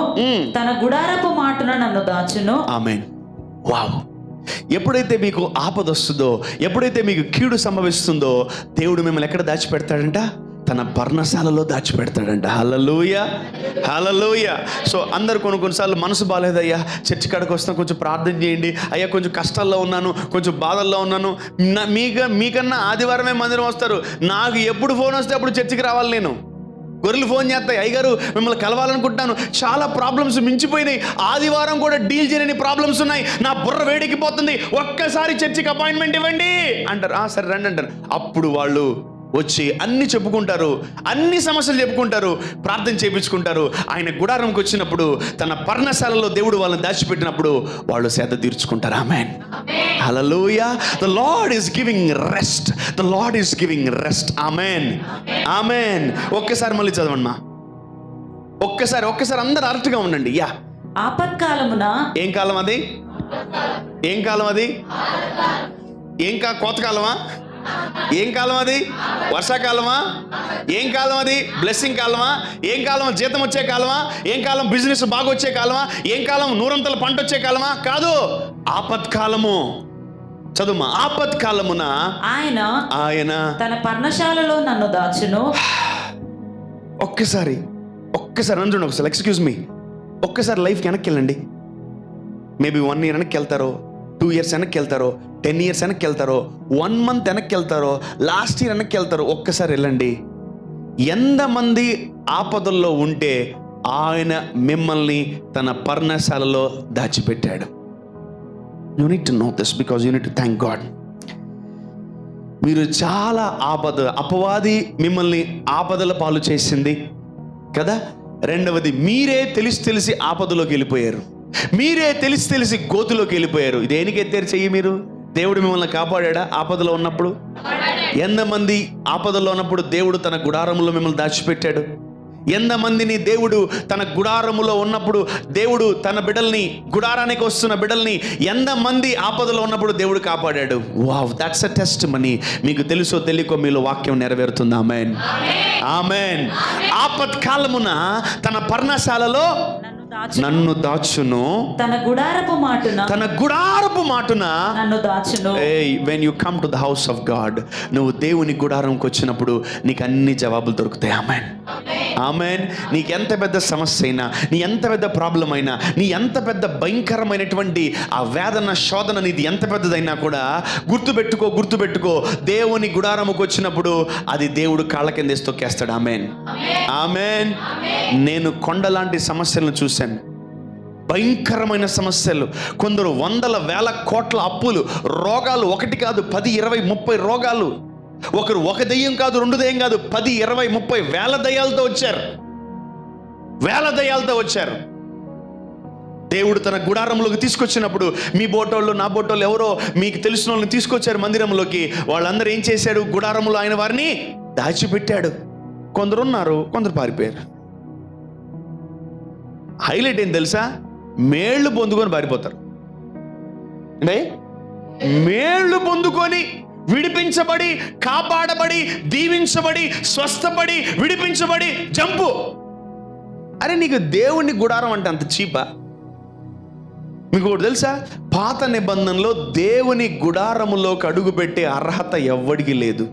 తన గుడారపు మాటున నన్ను దాచును. ఆమేన్. వావ్. ఎప్పుడైతే మీకు ఆపద వస్తుందో, ఎప్పుడైతే మీకు కీడు సంభవిస్తుందో, దేవుడు మిమ్మల్ని ఎక్కడ దాచిపెడతాడంట? తన పర్ణశాలలో దాచిపెడతాడంట. హల్లెలూయా. హల్లెలూయా. సో అందరు కొన్నిసార్లు మనసు బాగాలేదయ్యా, చర్చి కాడికి వస్తాను, కొంచెం ప్రార్థన చేయండి. అయ్యా కొంచెం కష్టాల్లో ఉన్నాను, కొంచెం బాధల్లో ఉన్నాను. మీకన్నా ఆదివారమే మందిరం వస్తారు. నాకు ఎప్పుడు ఫోన్ వస్తే అప్పుడు చర్చికి రావాలి. నేను గొర్రెలు ఫోన్ చేస్తాయి, అయ్యగారు మిమ్మల్ని కలవాలనుకుంటున్నాను, చాలా ప్రాబ్లమ్స్ మించిపోయినాయి, ఆదివారం కూడా డీల్ చేయని ప్రాబ్లమ్స్ ఉన్నాయి, నా బుర్ర వేడెక్కిపోతుంది, ఒక్కసారి చర్చికి అపాయింట్మెంట్ ఇవ్వండి అంటారు. సరే రండి అంటారు. అప్పుడు వాళ్ళు వచ్చి అన్ని చెప్పుకుంటారు, అన్ని సమస్యలు చెప్పుకుంటారు, ప్రార్థన చేయించుకుంటారు. ఆయన గుడారంకి వచ్చినప్పుడు, తన పర్ణశాలలో దేవుడు వాళ్ళని దాచిపెట్టినప్పుడు వాళ్ళు సేద తీర్చుకుంటారు. ఆమేన్. హల్లెలూయా. The lord is giving rest. The lord is giving rest. ఆమేన్. ఆమేన్. ఒక్కసారి మళ్ళీ చదవండి మా. ఒక్కసారి అందరు అలర్ట్గా ఉండండి. యా. ఆపత్కాలమున. ఏం కాలం అది? ఏం కాలం అది? కోతకాలమా? ఏం కాలం అది? వర్షాకాలమా? ఏం కాలం అది? బ్లెస్సింగ్ కాలమా? ఏం కాలం? జీతం వచ్చే కాలమా? ఏం కాలం? బిజినెస్ బాగా వచ్చే కాలమా? ఏం కాలం? నూరంతల పంట వచ్చే కాలమా? కాదు, ఆపత్కాలము. చదువుమా. ఆపత్కాలమున ఆయన తన పర్ణశాలలో నన్ను దాచును. ఒక్కసారి నంజుండి. ఎక్స్క్యూజ్ మీ, ఒక్కసారి లైఫ్ వెనక్కి వెళ్ళండి. మేబీ 1 year వెనక్కి వెళ్తారో, 2 years వెనక్కి వెళ్తారో, 10 years వెనక్కి వెళ్తారో, 1 month వెనక్కి వెళ్తారో, లాస్ట్ ఇయర్ వెనక్కి వెళ్తారో, ఒక్కసారి వెళ్ళండి. ఎంతమంది ఆపదల్లో ఉంటే ఆయన మిమ్మల్ని తన పర్ణశాలలో దాచిపెట్టాడు. You need to know this because you need to thank God. మీరు చాలా అపవాది మిమ్మల్ని ఆపదల పాలు చేసింది కదా. రెండవది, మీరే తెలిసి ఆపదలోకి వెళ్ళిపోయారు. మీరే తెలిసి గోతులోకి వెళ్ళిపోయారు. దేనికి ఎత్తారు చెయ్యి మీరు? దేవుడు మిమ్మల్ని కాపాడా ఆపదలో ఉన్నప్పుడు? ఎంతమంది ఆపదలో ఉన్నప్పుడు దేవుడు తన గుడారములో మిమ్మల్ని దాచిపెట్టాడు? ఎంతమందిని దేవుడు తన గుడారములో ఉన్నప్పుడు దేవుడు తన బిడ్డల్ని, గుడారానికి వస్తున్న బిడ్డల్ని ఎంతమంది ఆపదలో ఉన్నప్పుడు దేవుడు కాపాడాడు? Wow, that's a testimony. మీకు తెలుసో తెలియకో మీలో వాక్యం నెరవేరుతుంది. ఆమేన్, ఆమేన్. ఆపత్కాలమున తన పర్ణశాలలో నన్ను దాచును, తన గుడారపు మాటున నన్ను దాచును. When you come to the house of God, నువ్వు దేవుని గుడారంకి వచ్చినప్పుడు నీకు అన్ని జవాబులు దొరుకుతాయి. ఆమేన్, ఆమేన్. నీకు ఎంత పెద్ద సమస్య అయినా, నీ ఎంత పెద్ద ప్రాబ్లం అయినా, నీ ఎంత పెద్ద భయంకరమైనటువంటి ఆ వేదన శోధన నీది ఎంత పెద్దదైనా కూడా గుర్తుపెట్టుకో, దేవుని గుడారముకు వచ్చినప్పుడు అది దేవుడు కాళ్ళ కింద వేసి తొక్కేస్తాడు. ఆమేన్, ఆమేన్. నేను కొండలాంటి సమస్యలను చూశాను, భయంకరమైన సమస్యలు. కొందరు 100,000 కోట్ల అప్పులు, రోగాలు, 1 కాదు 10, 20, 30 రోగాలు. ఒకరు 1 దయ్యం కాదు 2 దయ్యం కాదు 10, 20, 30 వేల దయ్యాలతో వచ్చారు. దేవుడు తన గుడారంలోకి తీసుకొచ్చినప్పుడు మీ బోటోళ్ళు, నా బోటోళ్ళు, ఎవరో మీకు తెలిసిన వాళ్ళని తీసుకొచ్చారు మందిరంలోకి. వాళ్ళందరూ ఏం చేశాడు? గుడారంలో ఆయన వారిని దాచిపెట్టాడు. కొందరు ఉన్నారు, కొందరు పారిపోయారు. హైలైట్ ఏం తెలుసా? మేళ్ళు పొందుకొని పారిపోతారు. మేళ్ళు పొందుకొని, విడిపించబడి, కాపాడబడి, దీవించబడి, స్వస్థపడి, విడిపించబడి జంపు. అరే, నీకు దేవుని గుడారం అంటే అంత చీపా? మీకు ఒకటి తెలుసా? పాత నిబంధనలో దేవుని గుడారములోకి అడుగుపెట్టే అర్హత ఎవ్వడికి లేదు,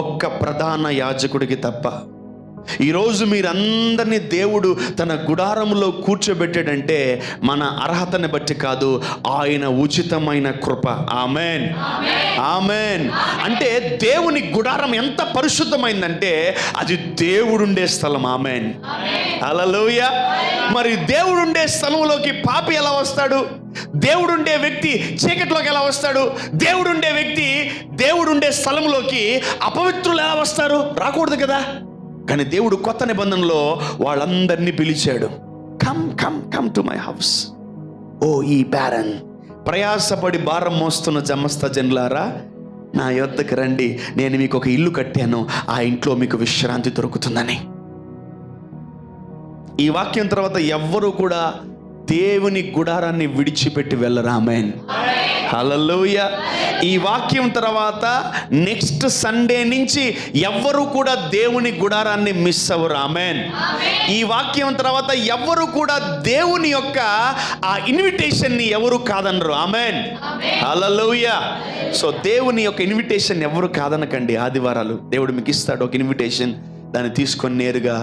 ఒక్క ప్రధాన యాజకుడికి తప్ప. ఈరోజు మీరందరినీ దేవుడు తన గుడారంలో కూర్చోబెట్టాడంటే మన అర్హతని బట్టి కాదు, ఆయన ఉచితమైన కృప. ఆమేన్, ఆమేన్. అంటే దేవుని గుడారం ఎంత పరిశుద్ధమైందంటే అది దేవుడుండే స్థలం. ఆమేన్, హల్లెలూయా. మరి దేవుడుండే స్థలంలోకి పాపి ఎలా వస్తాడు? దేవుడుండే వ్యక్తి చీకట్లోకి ఎలా వస్తాడు? దేవుడుండే వ్యక్తి దేవుడుండే స్థలంలోకి అపవిత్రులు ఎలా వస్తారు? రాకూడదు కదా. కానీ దేవుడు కొత్త నిబంధనలో వాళ్ళందరినీ పిలిచాడు. Come come come to my house, O ye barren, ప్రయాసపడి భారం మోస్తున్న సమస్త జనులారా, నా యొద్దకు రండి, నేను మీకు ఒక ఇల్లు కట్టాను, ఆ ఇంట్లో మీకు విశ్రాంతి దొరుకుతుందని. ఈ వాక్యం తర్వాత ఎవ్వరూ కూడా దేవుని గుడారాన్ని విడిచిపెట్టి వెళ్ళరు. ఆమేన్, హల్లెలూయా. ఈ వాక్యం తర్వాత నెక్స్ట్ సండే నుంచి ఎవ్వరు కూడా దేవుని గుడారాన్ని మిస్ అవ్వరు. ఆమేన్. ఈ వాక్యం తర్వాత ఎవ్వరు కూడా దేవుని యొక్క ఆ ఇన్విటేషన్ని ఎవరు కాదనరు. ఆమేన్, హల్లెలూయా. సో దేవుని యొక్క ఇన్విటేషన్ ఎవరు కాదనకండి. ఆదివారాలు దేవుడు మీకు ఇస్తాడు ఒక ఇన్విటేషన్, దాన్ని తీసుకొని నేరుగా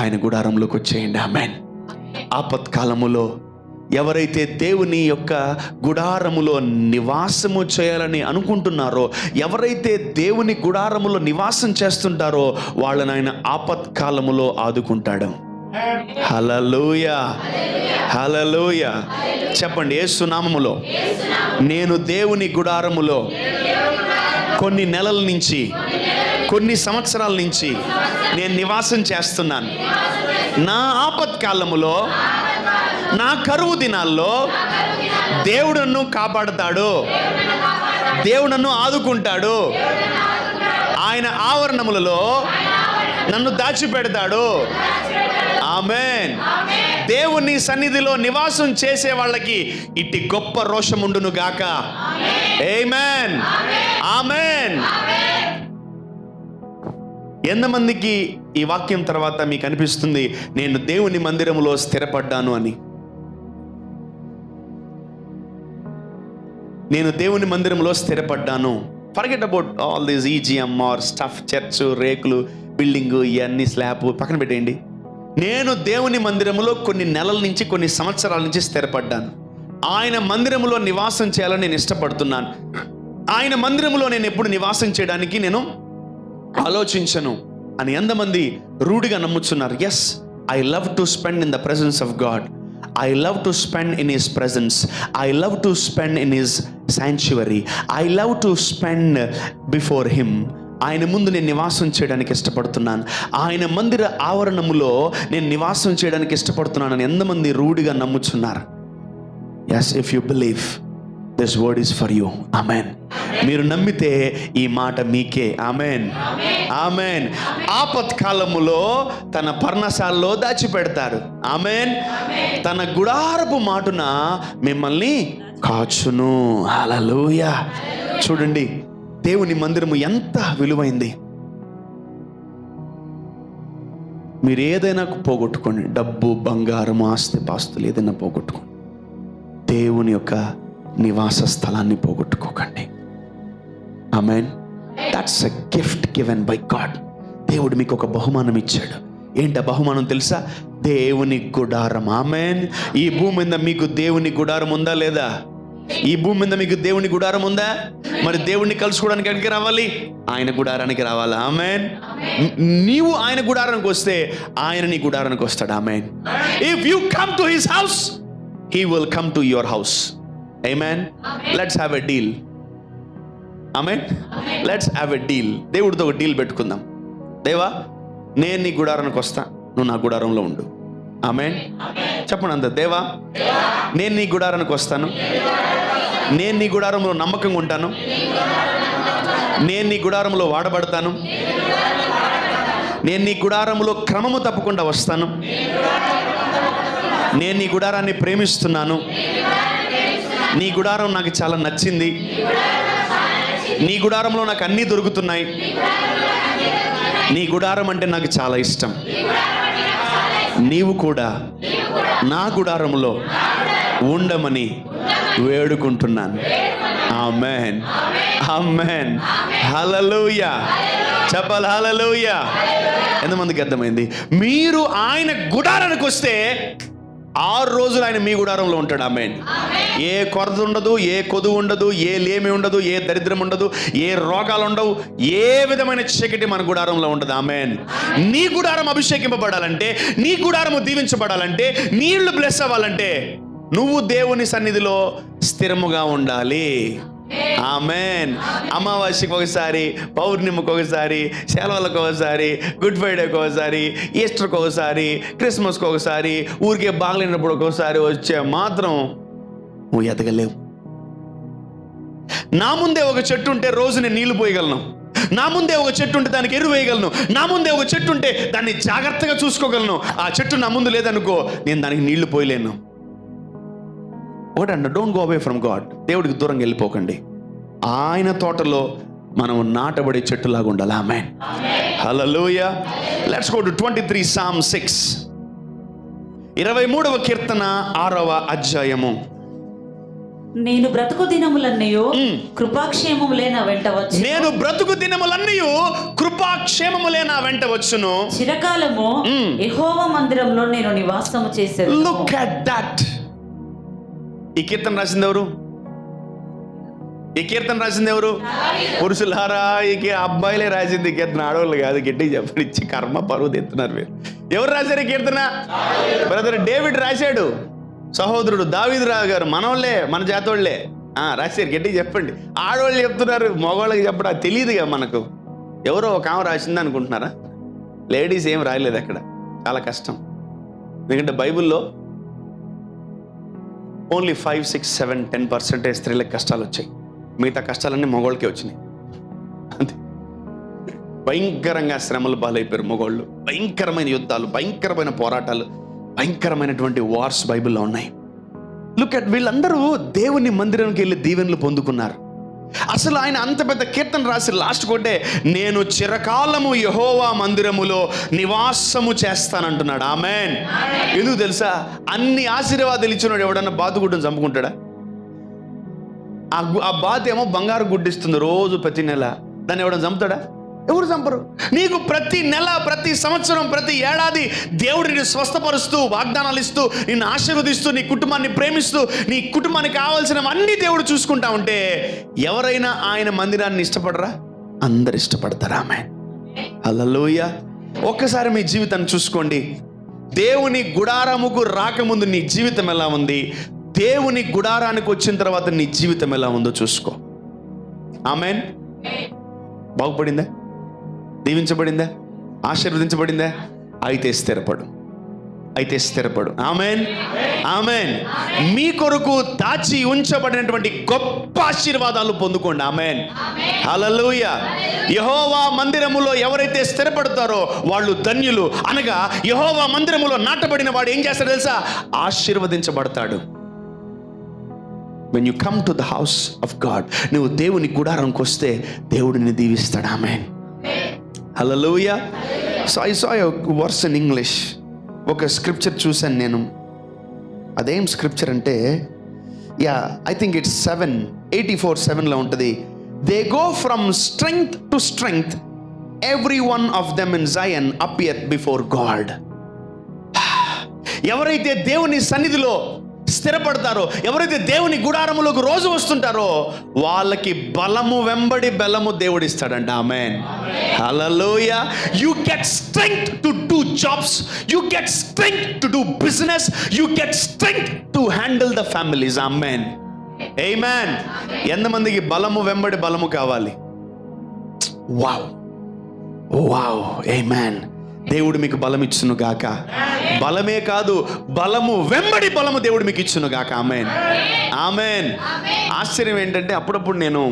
ఆయన గుడారంలోకి వచ్చేయండి. ఆమేన్. ఆపత్కాలములో ఎవరైతే దేవుని యొక్క గుడారములో నివాసము చేయాలని అనుకుంటున్నారో, ఎవరైతే దేవుని గుడారములో నివాసం చేస్తుంటారో వాళ్ళని ఆయన ఆపత్కాలములో ఆదుకుంటాడు. హల్లెలూయా, హల్లెలూయా. చెప్పండి, యేసు నామములో నేను దేవుని గుడారములో కొన్ని నెలల నుంచి, కొన్ని సంవత్సరాల నుంచి నేను నివాసం చేస్తున్నాను. నా ఆపత్కాలములో, నా కరువు దినాల్లో దేవుడు నన్ను కాపాడుతాడు, దేవుడు నన్ను ఆదుకుంటాడు, ఆయన ఆవరణములలో నన్ను దాచిపెడతాడు. ఆమేన్. దేవుని సన్నిధిలో నివాసం చేసే వాళ్ళకి ఇట్టి గొప్ప రోషం ఉండును గాక. ఆమేన్, ఆమేన్. ఎంతమందికి ఈ వాక్యం తర్వాత మీకు అనిపిస్తుంది నేను దేవుని మందిరములో స్థిరపడ్డాను అని? నేను దేవుని మందిరంలో స్థిరపడ్డాను. ఫర్గెట్ అబౌట్ ఆల్ దిస్ ఈజిఎం ఆర్ స్టఫ్, చర్చ్, రేకులు, బిల్డింగ్, ఇవన్నీ స్లాబ్ పక్కన పెట్టేయండి. నేను దేవుని మందిరంలో కొన్ని నెలల నుంచి, కొన్ని సంవత్సరాల నుంచి స్థిరపడ్డాను. ఆయన మందిరములో నివాసం చేయాలని నేను ఇష్టపడుతున్నాను. ఆయన మందిరములో నేను ఎప్పుడు నివాసం చేయడానికి నేను ఆలోచించను అని ఎంతమంది రూఢిగా నమ్ముతున్నారు? Yes, I love to spend in the presence of God. I love to spend in His presence. I love to spend in His sanctuary. I love to spend before Him. ఆయన ముందు నేను నివాసం చేయడానికి ఇష్టపడుతున్నాను. ఆయన మందిర ఆవరణములో నేను నివాసం చేయడానికి ఇష్టపడుతున్నానని ఎంతమంది రూఢిగా నమ్ముచున్నారు? Yes, if you believe, this word is for you. ఆమెన్. మీరు నమ్మితే ఈ మాట మీకే. Amen, amen. ఆపత్కాలములో తన పర్ణశాలలో దాచిపెడతారు. ఆమెన్. తన గుడారపు మాటున మిమ్మల్ని కాచును. హల్లెలూయా. చూడండి, దేవుని మందిరము ఎంత విలువైంది. మీరు ఏదైనా పోగొట్టుకోండి, డబ్బు, బంగారం, ఆస్తి పాస్తులు ఏదైనా పోగొట్టుకోండి, దేవుని యొక్క నివాస స్థలాన్ని పోగొట్టుకోకండి. ఆమెన్. That's a gift given by God. దేవుడు మీకు ఒక బహుమానం ఇచ్చాడు. ఏంటి ఆ బహుమానం తెలుసా? దేవుని గుడారం. ఆమెన్. ఈ భూమి మీద మీకు దేవుని గుడారం ఉందా లేదా? ఈ భూమి మీద మీకు దేవుని గుడారం ఉందా? మరి దేవుణ్ణి కలుసుకోవడానికి ఎక్కడికి రావాలి? ఆయన గుడారానికి రావాలి. ఆమెన్. నీవు ఆయన గుడారానికి వస్తే ఆయన నీ గుడారానికి వస్తాడు. Amen. If you come to his house, he will come to your house. Amen. Let's have a deal. Amen. Let's have a deal. దేవుడితో ఒక డీల్ పెట్టుకుందాం. దేవా, నేను నీ గుడారానికి వస్తా, నువ్వు నా గుడారంలో ఉండు. ఆమెన్. చెప్పండి అంత. దేవా, నేను నీ గుడారానికి వస్తాను, నేను నీ గుడారంలో నమ్మకంగా ఉంటాను, నేను నీ గుడారంలో వాడబడతాను, నేను నీ గుడారంలో క్రమము తప్పకుండా వస్తాను, నేను నీ గుడారాన్ని ప్రేమిస్తున్నాను, నీ గుడారం నాకు చాలా నచ్చింది, నీ గుడారంలో నాకు అన్నీ దొరుకుతున్నాయి, నీ గుడారం అంటే నాకు చాలా ఇష్టం, నీవు కూడా నా గుడారంలో ఉండమని వేడుకుంటున్నాను. ఆమేన్, ఆమేన్. హల్లెలూయా. చెప్పాలి హల్లెలూయా. ఎంతమందికి అర్థమైంది? మీరు ఆయన గుడారానికి వస్తే 6 రోజులు ఆయన మీ గుడారంలో ఉంటాడు. ఆమేన్. ఏ కొరత ఉండదు, ఏ కొదువు ఉండదు, ఏ లేమి ఉండదు, ఏ దరిద్రం ఉండదు, ఏ రోగాలు ఉండవు, ఏ విధమైన చీకటి మన గుడారంలో ఉండదు. ఆమేన్. నీ గుడారం అభిషేకింపబడాలంటే, నీ గుడారము దీవించబడాలంటే, నీళ్లు బ్లెస్ అవ్వాలంటే నువ్వు దేవుని సన్నిధిలో స్థిరముగా ఉండాలి. ఆమేన్. అమావాస్యకు ఒకసారి, పౌర్ణిమకు ఒకసారి, సెలవులకు ఒకసారి, గుడ్ ఫ్రైడేకి ఒకసారి, ఈస్టర్కి ఒకసారి, క్రిస్మస్కి ఒకసారి, ఊరికే బాగలేనప్పుడు ఒకసారి వచ్చే మాత్రం నువ్వు ఎదగలేవు. నా ముందే ఒక చెట్టు ఉంటే రోజు నేను నీళ్లు పోయగలను, నా ముందే ఒక చెట్టు ఉంటే దానికి ఎరువు వేయగలను, నా ముందే ఒక చెట్టు ఉంటే దాన్ని జాగ్రత్తగా చూసుకోగలను. ఆ చెట్టు నా ముందు లేదనుకో, నేను దానికి నీళ్లు పోయలేను. ఒకటండి, don't go away from God. దేవుడికి దూరంగా వెళ్ళిపోకండి. ఆయన తోటలో మనం నాటబడే చెట్టులాగా ఉండాలి. ఆమేన్. హల్లెలూయా. Let's go to 23 Psalm 6. 23వ కీర్తన 6వ అధ్యాయము. నేను బ్రతుకు దినములన్నయు కృపాక్షేమములే నా వెంట వచ్చును. నేను బ్రతుకు దినములన్నయు కృపాక్షేమములే నా వెంట వచ్చును. చిరకాలము యెహోవా మందిరంలో నేను నివాసము చేసేదను. Look at that. ఈ కీర్తన రాసింది ఎవరు? ఈ కీర్తన రాసింది ఎవరు? పురుషులారా, ఈ అబ్బాయిలే రాసింది ఈ కీర్తన, ఆడవాళ్ళు కాదు. గట్టిగా చెప్పండి. ఇచ్చి కర్మ పరువు తెస్తున్నారు మీరు. ఎవరు రాశారు ఈ కీర్తన? బ్రదర్ డేవిడ్ రాశాడు. సహోదరుడు దావీదు రావు గారు, మనోళ్ళే, మన జాతోళ్లే రాశారు. గట్టిగా చెప్పండి. ఆడవాళ్ళు చెప్తున్నారు, మగవాళ్ళకి చెప్పడం అది తెలియదుగా మనకు. ఎవరో ఒక ఆమె రాసింది అనుకుంటున్నారా? లేడీస్ ఏం రాయలేదు అక్కడ. చాలా కష్టం. ఎందుకంటే బైబిల్లో ఓన్లీ 5, 6, 7, 10% స్త్రీలకు కష్టాలు వచ్చాయి. మిగతా కష్టాలన్నీ మగవాళ్ళకే వచ్చినాయి. అంతే. భయంకరంగా శ్రమలు పాలైపోయారు మగవాళ్ళు. భయంకరమైన యుద్ధాలు, భయంకరమైన పోరాటాలు, భయంకరమైనటువంటి వార్స్ బైబిల్లో ఉన్నాయి. లుక్ అట్, వీళ్ళందరూ దేవుని మందిరానికి వెళ్ళి దీవెనలు పొందుకున్నారు. అసలు ఆయన అంత పెద్ద కీర్తన రాసి లాస్ట్ కొట్టే, నేను చిరకాలము యెహోవా మందిరములో నివాసము చేస్తానంటున్నాడు. ఆమేన్. ఎందుకు తెలుసా? అన్ని ఆశీర్వాదాలు ఇచ్చినాడు. ఎవడన్నా బాతుగుడ్డను చంపుకుంటాడా? ఆ బాత్ ఏమో బంగారు గుడ్డిస్తుంది రోజు ప్రతి నెల. దాన్ని ఎవడన్నా చంపుతాడా? ఎవరు చంపరు. నీకు ప్రతి నెల, ప్రతి సంవత్సరం, ప్రతి ఏడాది దేవుడు నిన్ను స్వస్థపరుస్తూ, వాగ్దానాలు ఇస్తూ, నిన్ను ఆశీర్వదిస్తూ, నీ కుటుంబాన్ని ప్రేమిస్తూ, నీ కుటుంబానికి కావాల్సినవన్నీ దేవుడు చూసుకుంటా ఉంటే ఎవరైనా ఆయన మందిరాన్ని ఇష్టపడరా? అందరు ఇష్టపడతారు. ఆమేన్. హల్లెలూయా. ఒక్కసారి మీ జీవితాన్ని చూసుకోండి. దేవుని గుడారముకు రాకముందు నీ జీవితం ఎలా ఉంది, దేవుని గుడారానికి వచ్చిన తర్వాత నీ జీవితం ఎలా ఉందో చూసుకో. ఆమేన్. బాగుపడిందా? దీవించబడిందా? ఆశీర్వదించబడిందా? అయితే స్థిరపడు, అయితే స్థిరపడు. ఆమేన్, ఆమేన్. మీ కొరకు దాచి ఉంచబడినటువంటి గొప్ప ఆశీర్వాదాలు పొందుకోండి. ఆమేన్, హల్లెలూయా. యెహోవా మందిరములో ఎవరైతే స్థిరపడతారో వాళ్ళు ధన్యులు. అనగా యెహోవా మందిరములో నాటబడిన వాడు ఏం చేస్తాడు తెలుసా? ఆశీర్వదించబడతాడు. When you come to the house of God, నువ్వు దేవుని గుడారంకి వస్తే దేవుడు నిన్ను దీవిస్తాడు. ఆమేన్, హల్లెలూయా. So I saw a verse in English. ఒక స్క్రిప్చర్ చూశాను నేను. అదేం స్క్రిప్చర్ అంటే, ఐ థింక్ ఇట్స్ 84:7లో ఉంటుంది. They go from strength to strength, every one of them in Zion appear before God. ఎవరైతే దేవుని సన్నిధిలో స్థిరపడతారో, ఎవరైతే దేవుని గుడారములోకి రోజు వస్తుంటారో వాళ్ళకి బలము వెంబడి బలము దేవుడిస్తాడంట. ఆమేన్, హల్లెలూయా. You get strength to do jobs, you get strength to do business, you get strength to handle the families. ఆమేన్, ఆమేన్. ఎంతమందికి బలము వెంబడి బలము కావాలి? వావ్, వావ్, ఆమేన్. దేవుడు మీకు బలం ఇచ్చును గాక. బలమే కాదు, బలము వెంబడి బలము దేవుడు మీకు ఇచ్చును గాక. ఆమేన్, ఆమేన్. ఆశ్చర్యం ఏంటంటే అప్పుడప్పుడు నేను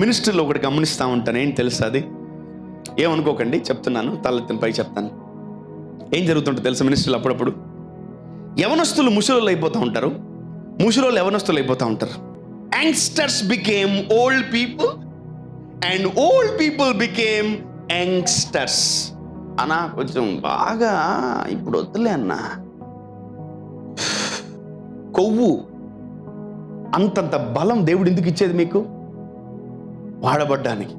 మినిస్ట్రీలో ఒకటి గమనిస్తూ ఉంటాను. ఏంటి తెలుసా? అది ఏమనుకోకండి, చెప్తున్నాను, తలెత్తిన పై చెప్తాను. ఏం జరుగుతుంటుంది తెలుసా మినిస్ట్రీలో? అప్పుడప్పుడు యవనస్తులు ముసలోళ్ళు అయిపోతూ ఉంటారు, ముసలోళ్ళు యవనస్తులు అయిపోతూ ఉంటారు. Youngsters became old people and old people became youngsters. అన్నా కొంచెం బాగా ఇప్పుడు వద్దులే అన్నా, కొవ్వు అంతంత బలం దేవుడు ఎందుకు ఇచ్చేది మీకు? వాడబడ్డానికి.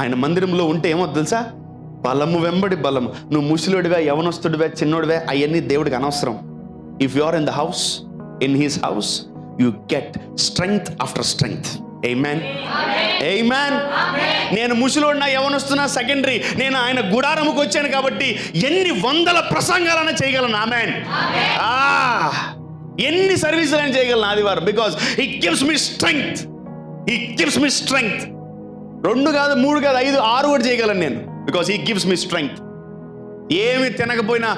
ఆయన మందిరంలో ఉంటే ఏమో తెలుసా? బలము వెంబడి బలము. నువ్వు ముసలుడివే, యవనస్తుడివే, చిన్నోడివే, అవన్నీ దేవుడికి అనవసరం. If you are in the house, in his house, you get strength after strength. ఆమేన్, ఆమేన్. నేను ముసలోడినా యవనస్తున్నా సెకండరీ. నేను ఆయన గుడారముకు వచ్చాను కాబట్టి ఎన్ని వందల ప్రసంగాలైనా చేయగలను. ఆమేన్. ఎన్ని సర్వీసులైనా చేయగలను ఆదివారం. Because he gives me strength, he gives me strength. 2 కాదు, 3 కాదు, 5, 6 కూడా చేయగలను నేను. Because he gives me strength. ఏమి తినకపోయినా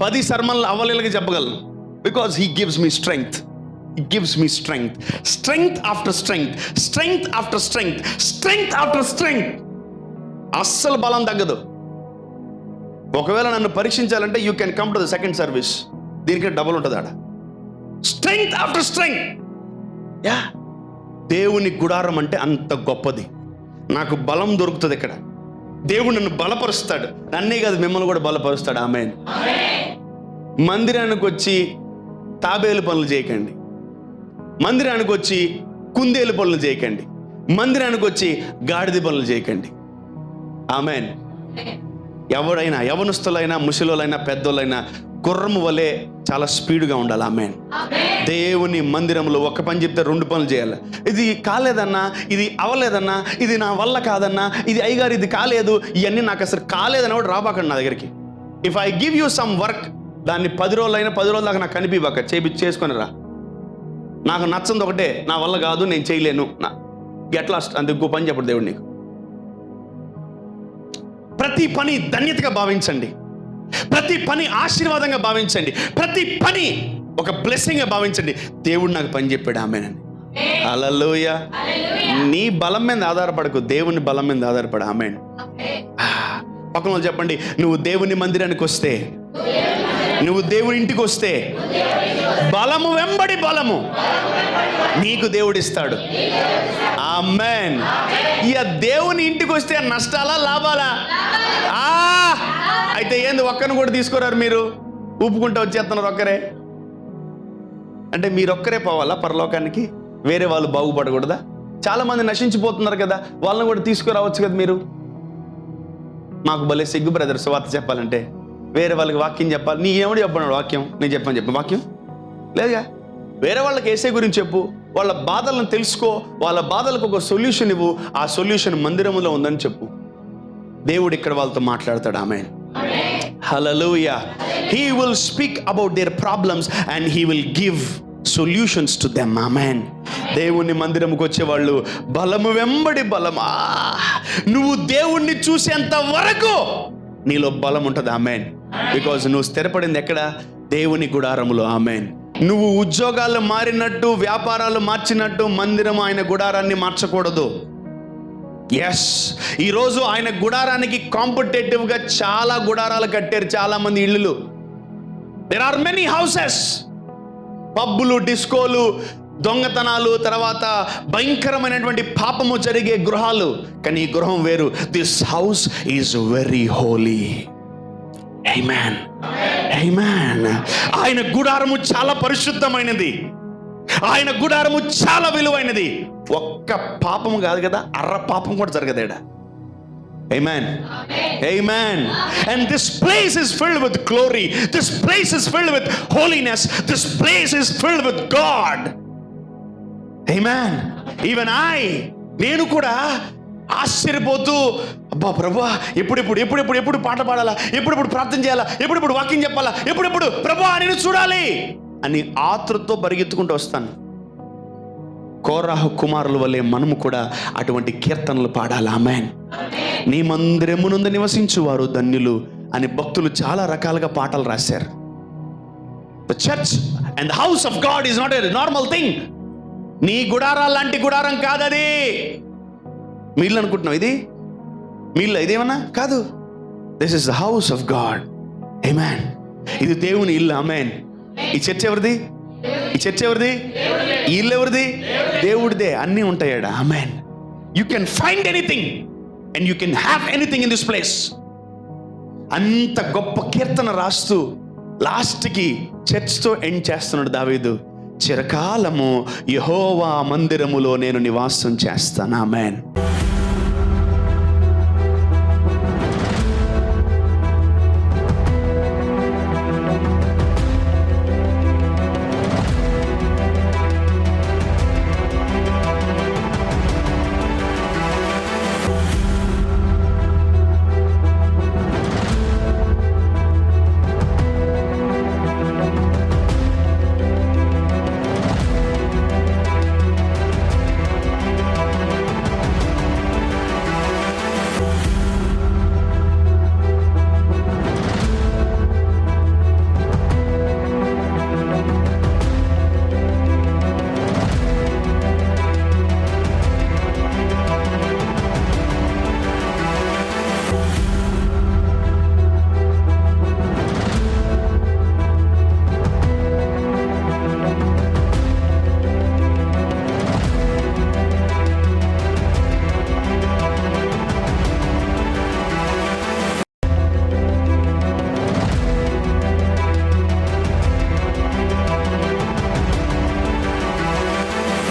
10 సర్మన్లు అవలీలగా చెప్పగలను. Because he gives me strength. He gives me strength. Strength after strength. Strength after strength. Strength after strength. అస్సలు బలం తగ్గదు. ఒకవేళ నన్ను పరీక్షించాలంటే you can come to the second service. దీనికి డబుల్ ఉంటుంది ఆడ. Strength after strength. యా, దేవుని గుడారం అంటే అంత గొప్పది. నాకు బలం దొరుకుతుంది ఇక్కడ. దేవుడు నన్ను బలపరుస్తాడు. నన్నే కాదు, మిమ్మల్ని కూడా బలపరుస్తాడు. ఆమేన్. మందిరానికి వచ్చి తాబేలు పనులు చేయకండి, మందిరానికి వచ్చి కుందేలు పనులు చేయకండి, మందిరానికి వచ్చి గాడిద పనులు చేయకండి. ఆమేన్. ఎవరైనా, యవనస్తులైనా, ముసలోళ్ళైనా, పెద్దోళ్ళైనా గుర్రము వలె చాలా స్పీడ్గా ఉండాలి. ఆమేన్. దేవుని మందిరంలో ఒక పని చెప్తే 2 పనులు చేయాలి. ఇది కాలేదన్నా, ఇది అవలేదన్నా, ఇది నా వల్ల కాదన్నా, ఇది అయ్యగారు ఇది కాలేదు, ఇవన్నీ నాకు అసలు కాలేదని కూడా రాబాకండి నా దగ్గరికి. If I give you some work, దాన్ని 10 రోజులైనా 10 రోజుల దాకా నాకు కనిపివ్వక చేసుకొని రా. నాకు నచ్చంది ఒకటే, నా వల్ల కాదు, నేను చేయలేను, గెట్ లాస్ట్, అంత ఇంకో పని చెప్పడు దేవుడు నీకు. ప్రతి పని ధన్యతగా భావించండి, ప్రతి పని ఆశీర్వాదంగా భావించండి, ప్రతి పని ఒక బ్లెస్సింగ్గా భావించండి. దేవుడు నాకు పని చెప్పాడు. ఆమేన్. హల్లెలూయా. నీ బలం మీద ఆధారపడకు, దేవుని బలం మీద ఆధారపడు. ఆమేన్. పక్కన చెప్పండి, నువ్వు దేవుని మందిరానికి వస్తే, నువ్వు దేవుని ఇంటికి వస్తే బలము వెంబడి బలము నీకు దేవుడిస్తాడు. ఆమేన్. ఇక దేవుని ఇంటికి వస్తే నష్టాలా లాభాలా? అయితే ఏంది, ఒక్కరిని కూడా తీసుకురారు మీరు? ఊపుకుంటూ వచ్చేస్తున్నారు ఒక్కరే. అంటే మీరొక్కరే పోవాలా పరలోకానికి? వేరే వాళ్ళు బాగుపడకూడదా? చాలా మంది నశించిపోతున్నారు కదా, వాళ్ళని కూడా తీసుకురావచ్చు కదా మీరు. మాకు భలే సిగ్గు బ్రదర్ సువార్త చెప్పాలంటే, వేరే వాళ్ళకి వాక్యం చెప్పాలి. నీ ఏమిటి చెప్పన్నాడు వాక్యం, నేను చెప్పు వాక్యం లేదుగా. వేరే వాళ్ళకి యేసే గురించి చెప్పు, వాళ్ళ బాధలను తెలుసుకో, వాళ్ళ బాధలకు ఒక సొల్యూషన్ ఇవ్వు. ఆ సొల్యూషన్ మందిరంలో ఉందని చెప్పు. దేవుడు ఇక్కడ వాళ్ళతో మాట్లాడతాడు. ఆమేన్. హల్లెలూయా. He will speak about their problems and he will give solutions to them. Amen. దేవుని మందిరముకు వచ్చేవాళ్ళు బలము వెంబడి బలమా, నువ్వు దేవుణ్ణి చూసేంత వరకు నీలో బలం ఉంటుంది. ఆమేన్. బికాజ్ నువ్వు స్థిరపడింది ఎక్కడ? దేవుని గుడారములో. ఆమేన్. నువ్వు ఉద్యోగాలు మారినట్టు, వ్యాపారాలు మార్చినట్టు మందిరం ఆయన గుడారాన్ని మార్చకూడదు. ఎస్, ఈరోజు ఆయన గుడారానికి కాంపిటేటివ్గా చాలా గుడారాలు కట్టారు చాలా మంది ఇళ్ళు. There are many houses. పబ్బులు, డిస్కోలు, దొంగతనాలు, తర్వాత భయంకరమైనటువంటి పాపము జరిగే గృహాలు. కానీ ఈ గృహం వేరు. This house is very holy. ఆమేన్. ఆమేన్. ఆయన గుడారము చాలా పరిశుద్ధమైనది. ఆయన గుడారము చాలా విలువైనది. ఒక్క పాపము కాదు కదా, అర్ర పాపం కూడా జరగదేడా. Amen. Amen. And this place is filled with glory. This place is filled with holiness. This place is filled with God. Amen. Even నేను కూడా ఆశ్చర్యపోతూ, అబ్బా ప్రభువా, ఎప్పుడు పాట పాడాలా, ఎప్పుడు ప్రార్థన చేయాలా, ఎప్పుడు వాక్యం చెప్పాలా, ఎప్పుడు ప్రభువా నేను చూడాలి అని ఆతృతతో పరిగెత్తుకుంటూ వస్తాను. కోరాహు కుమారుల వలె మనము కూడా అటువంటి కీర్తనలు పాడాలి. ఆమేన్. నీ మందిరమునందు నివసించువారు ధన్యులు అని భక్తులు చాలా రకాలుగా పాటలు రాశారు. The church and the house of God is not a normal thing. నీ గుడారా లాంటి గుడారం కాదది. మీ ఇల్లు అనుకుంటున్నావు, ఇది మీ ఇల్లు, ఇదేమన్నా కాదు. This is the house of God. ఆమేన్. ఇది దేవుని ఇల్లు. ఆమేన్. ఈ చర్చ్ ఎవరిది? ఈ చర్చ్ ఎవరిది? ఈ ఇల్లు ఎవరిది? దేవుడిదే. అన్నీ ఉంటాయాడ. ఆమేన్. You can find anything and you can have anything in this place. అంత గొప్ప కీర్తన రాస్తూ లాస్ట్కి చర్చ్తో ఎండ్ చేస్తున్నాడు దావీదు. చిరకాలము యెహోవా మందిరములో నేను నివాసం చేస్తాను. ఆమేన్.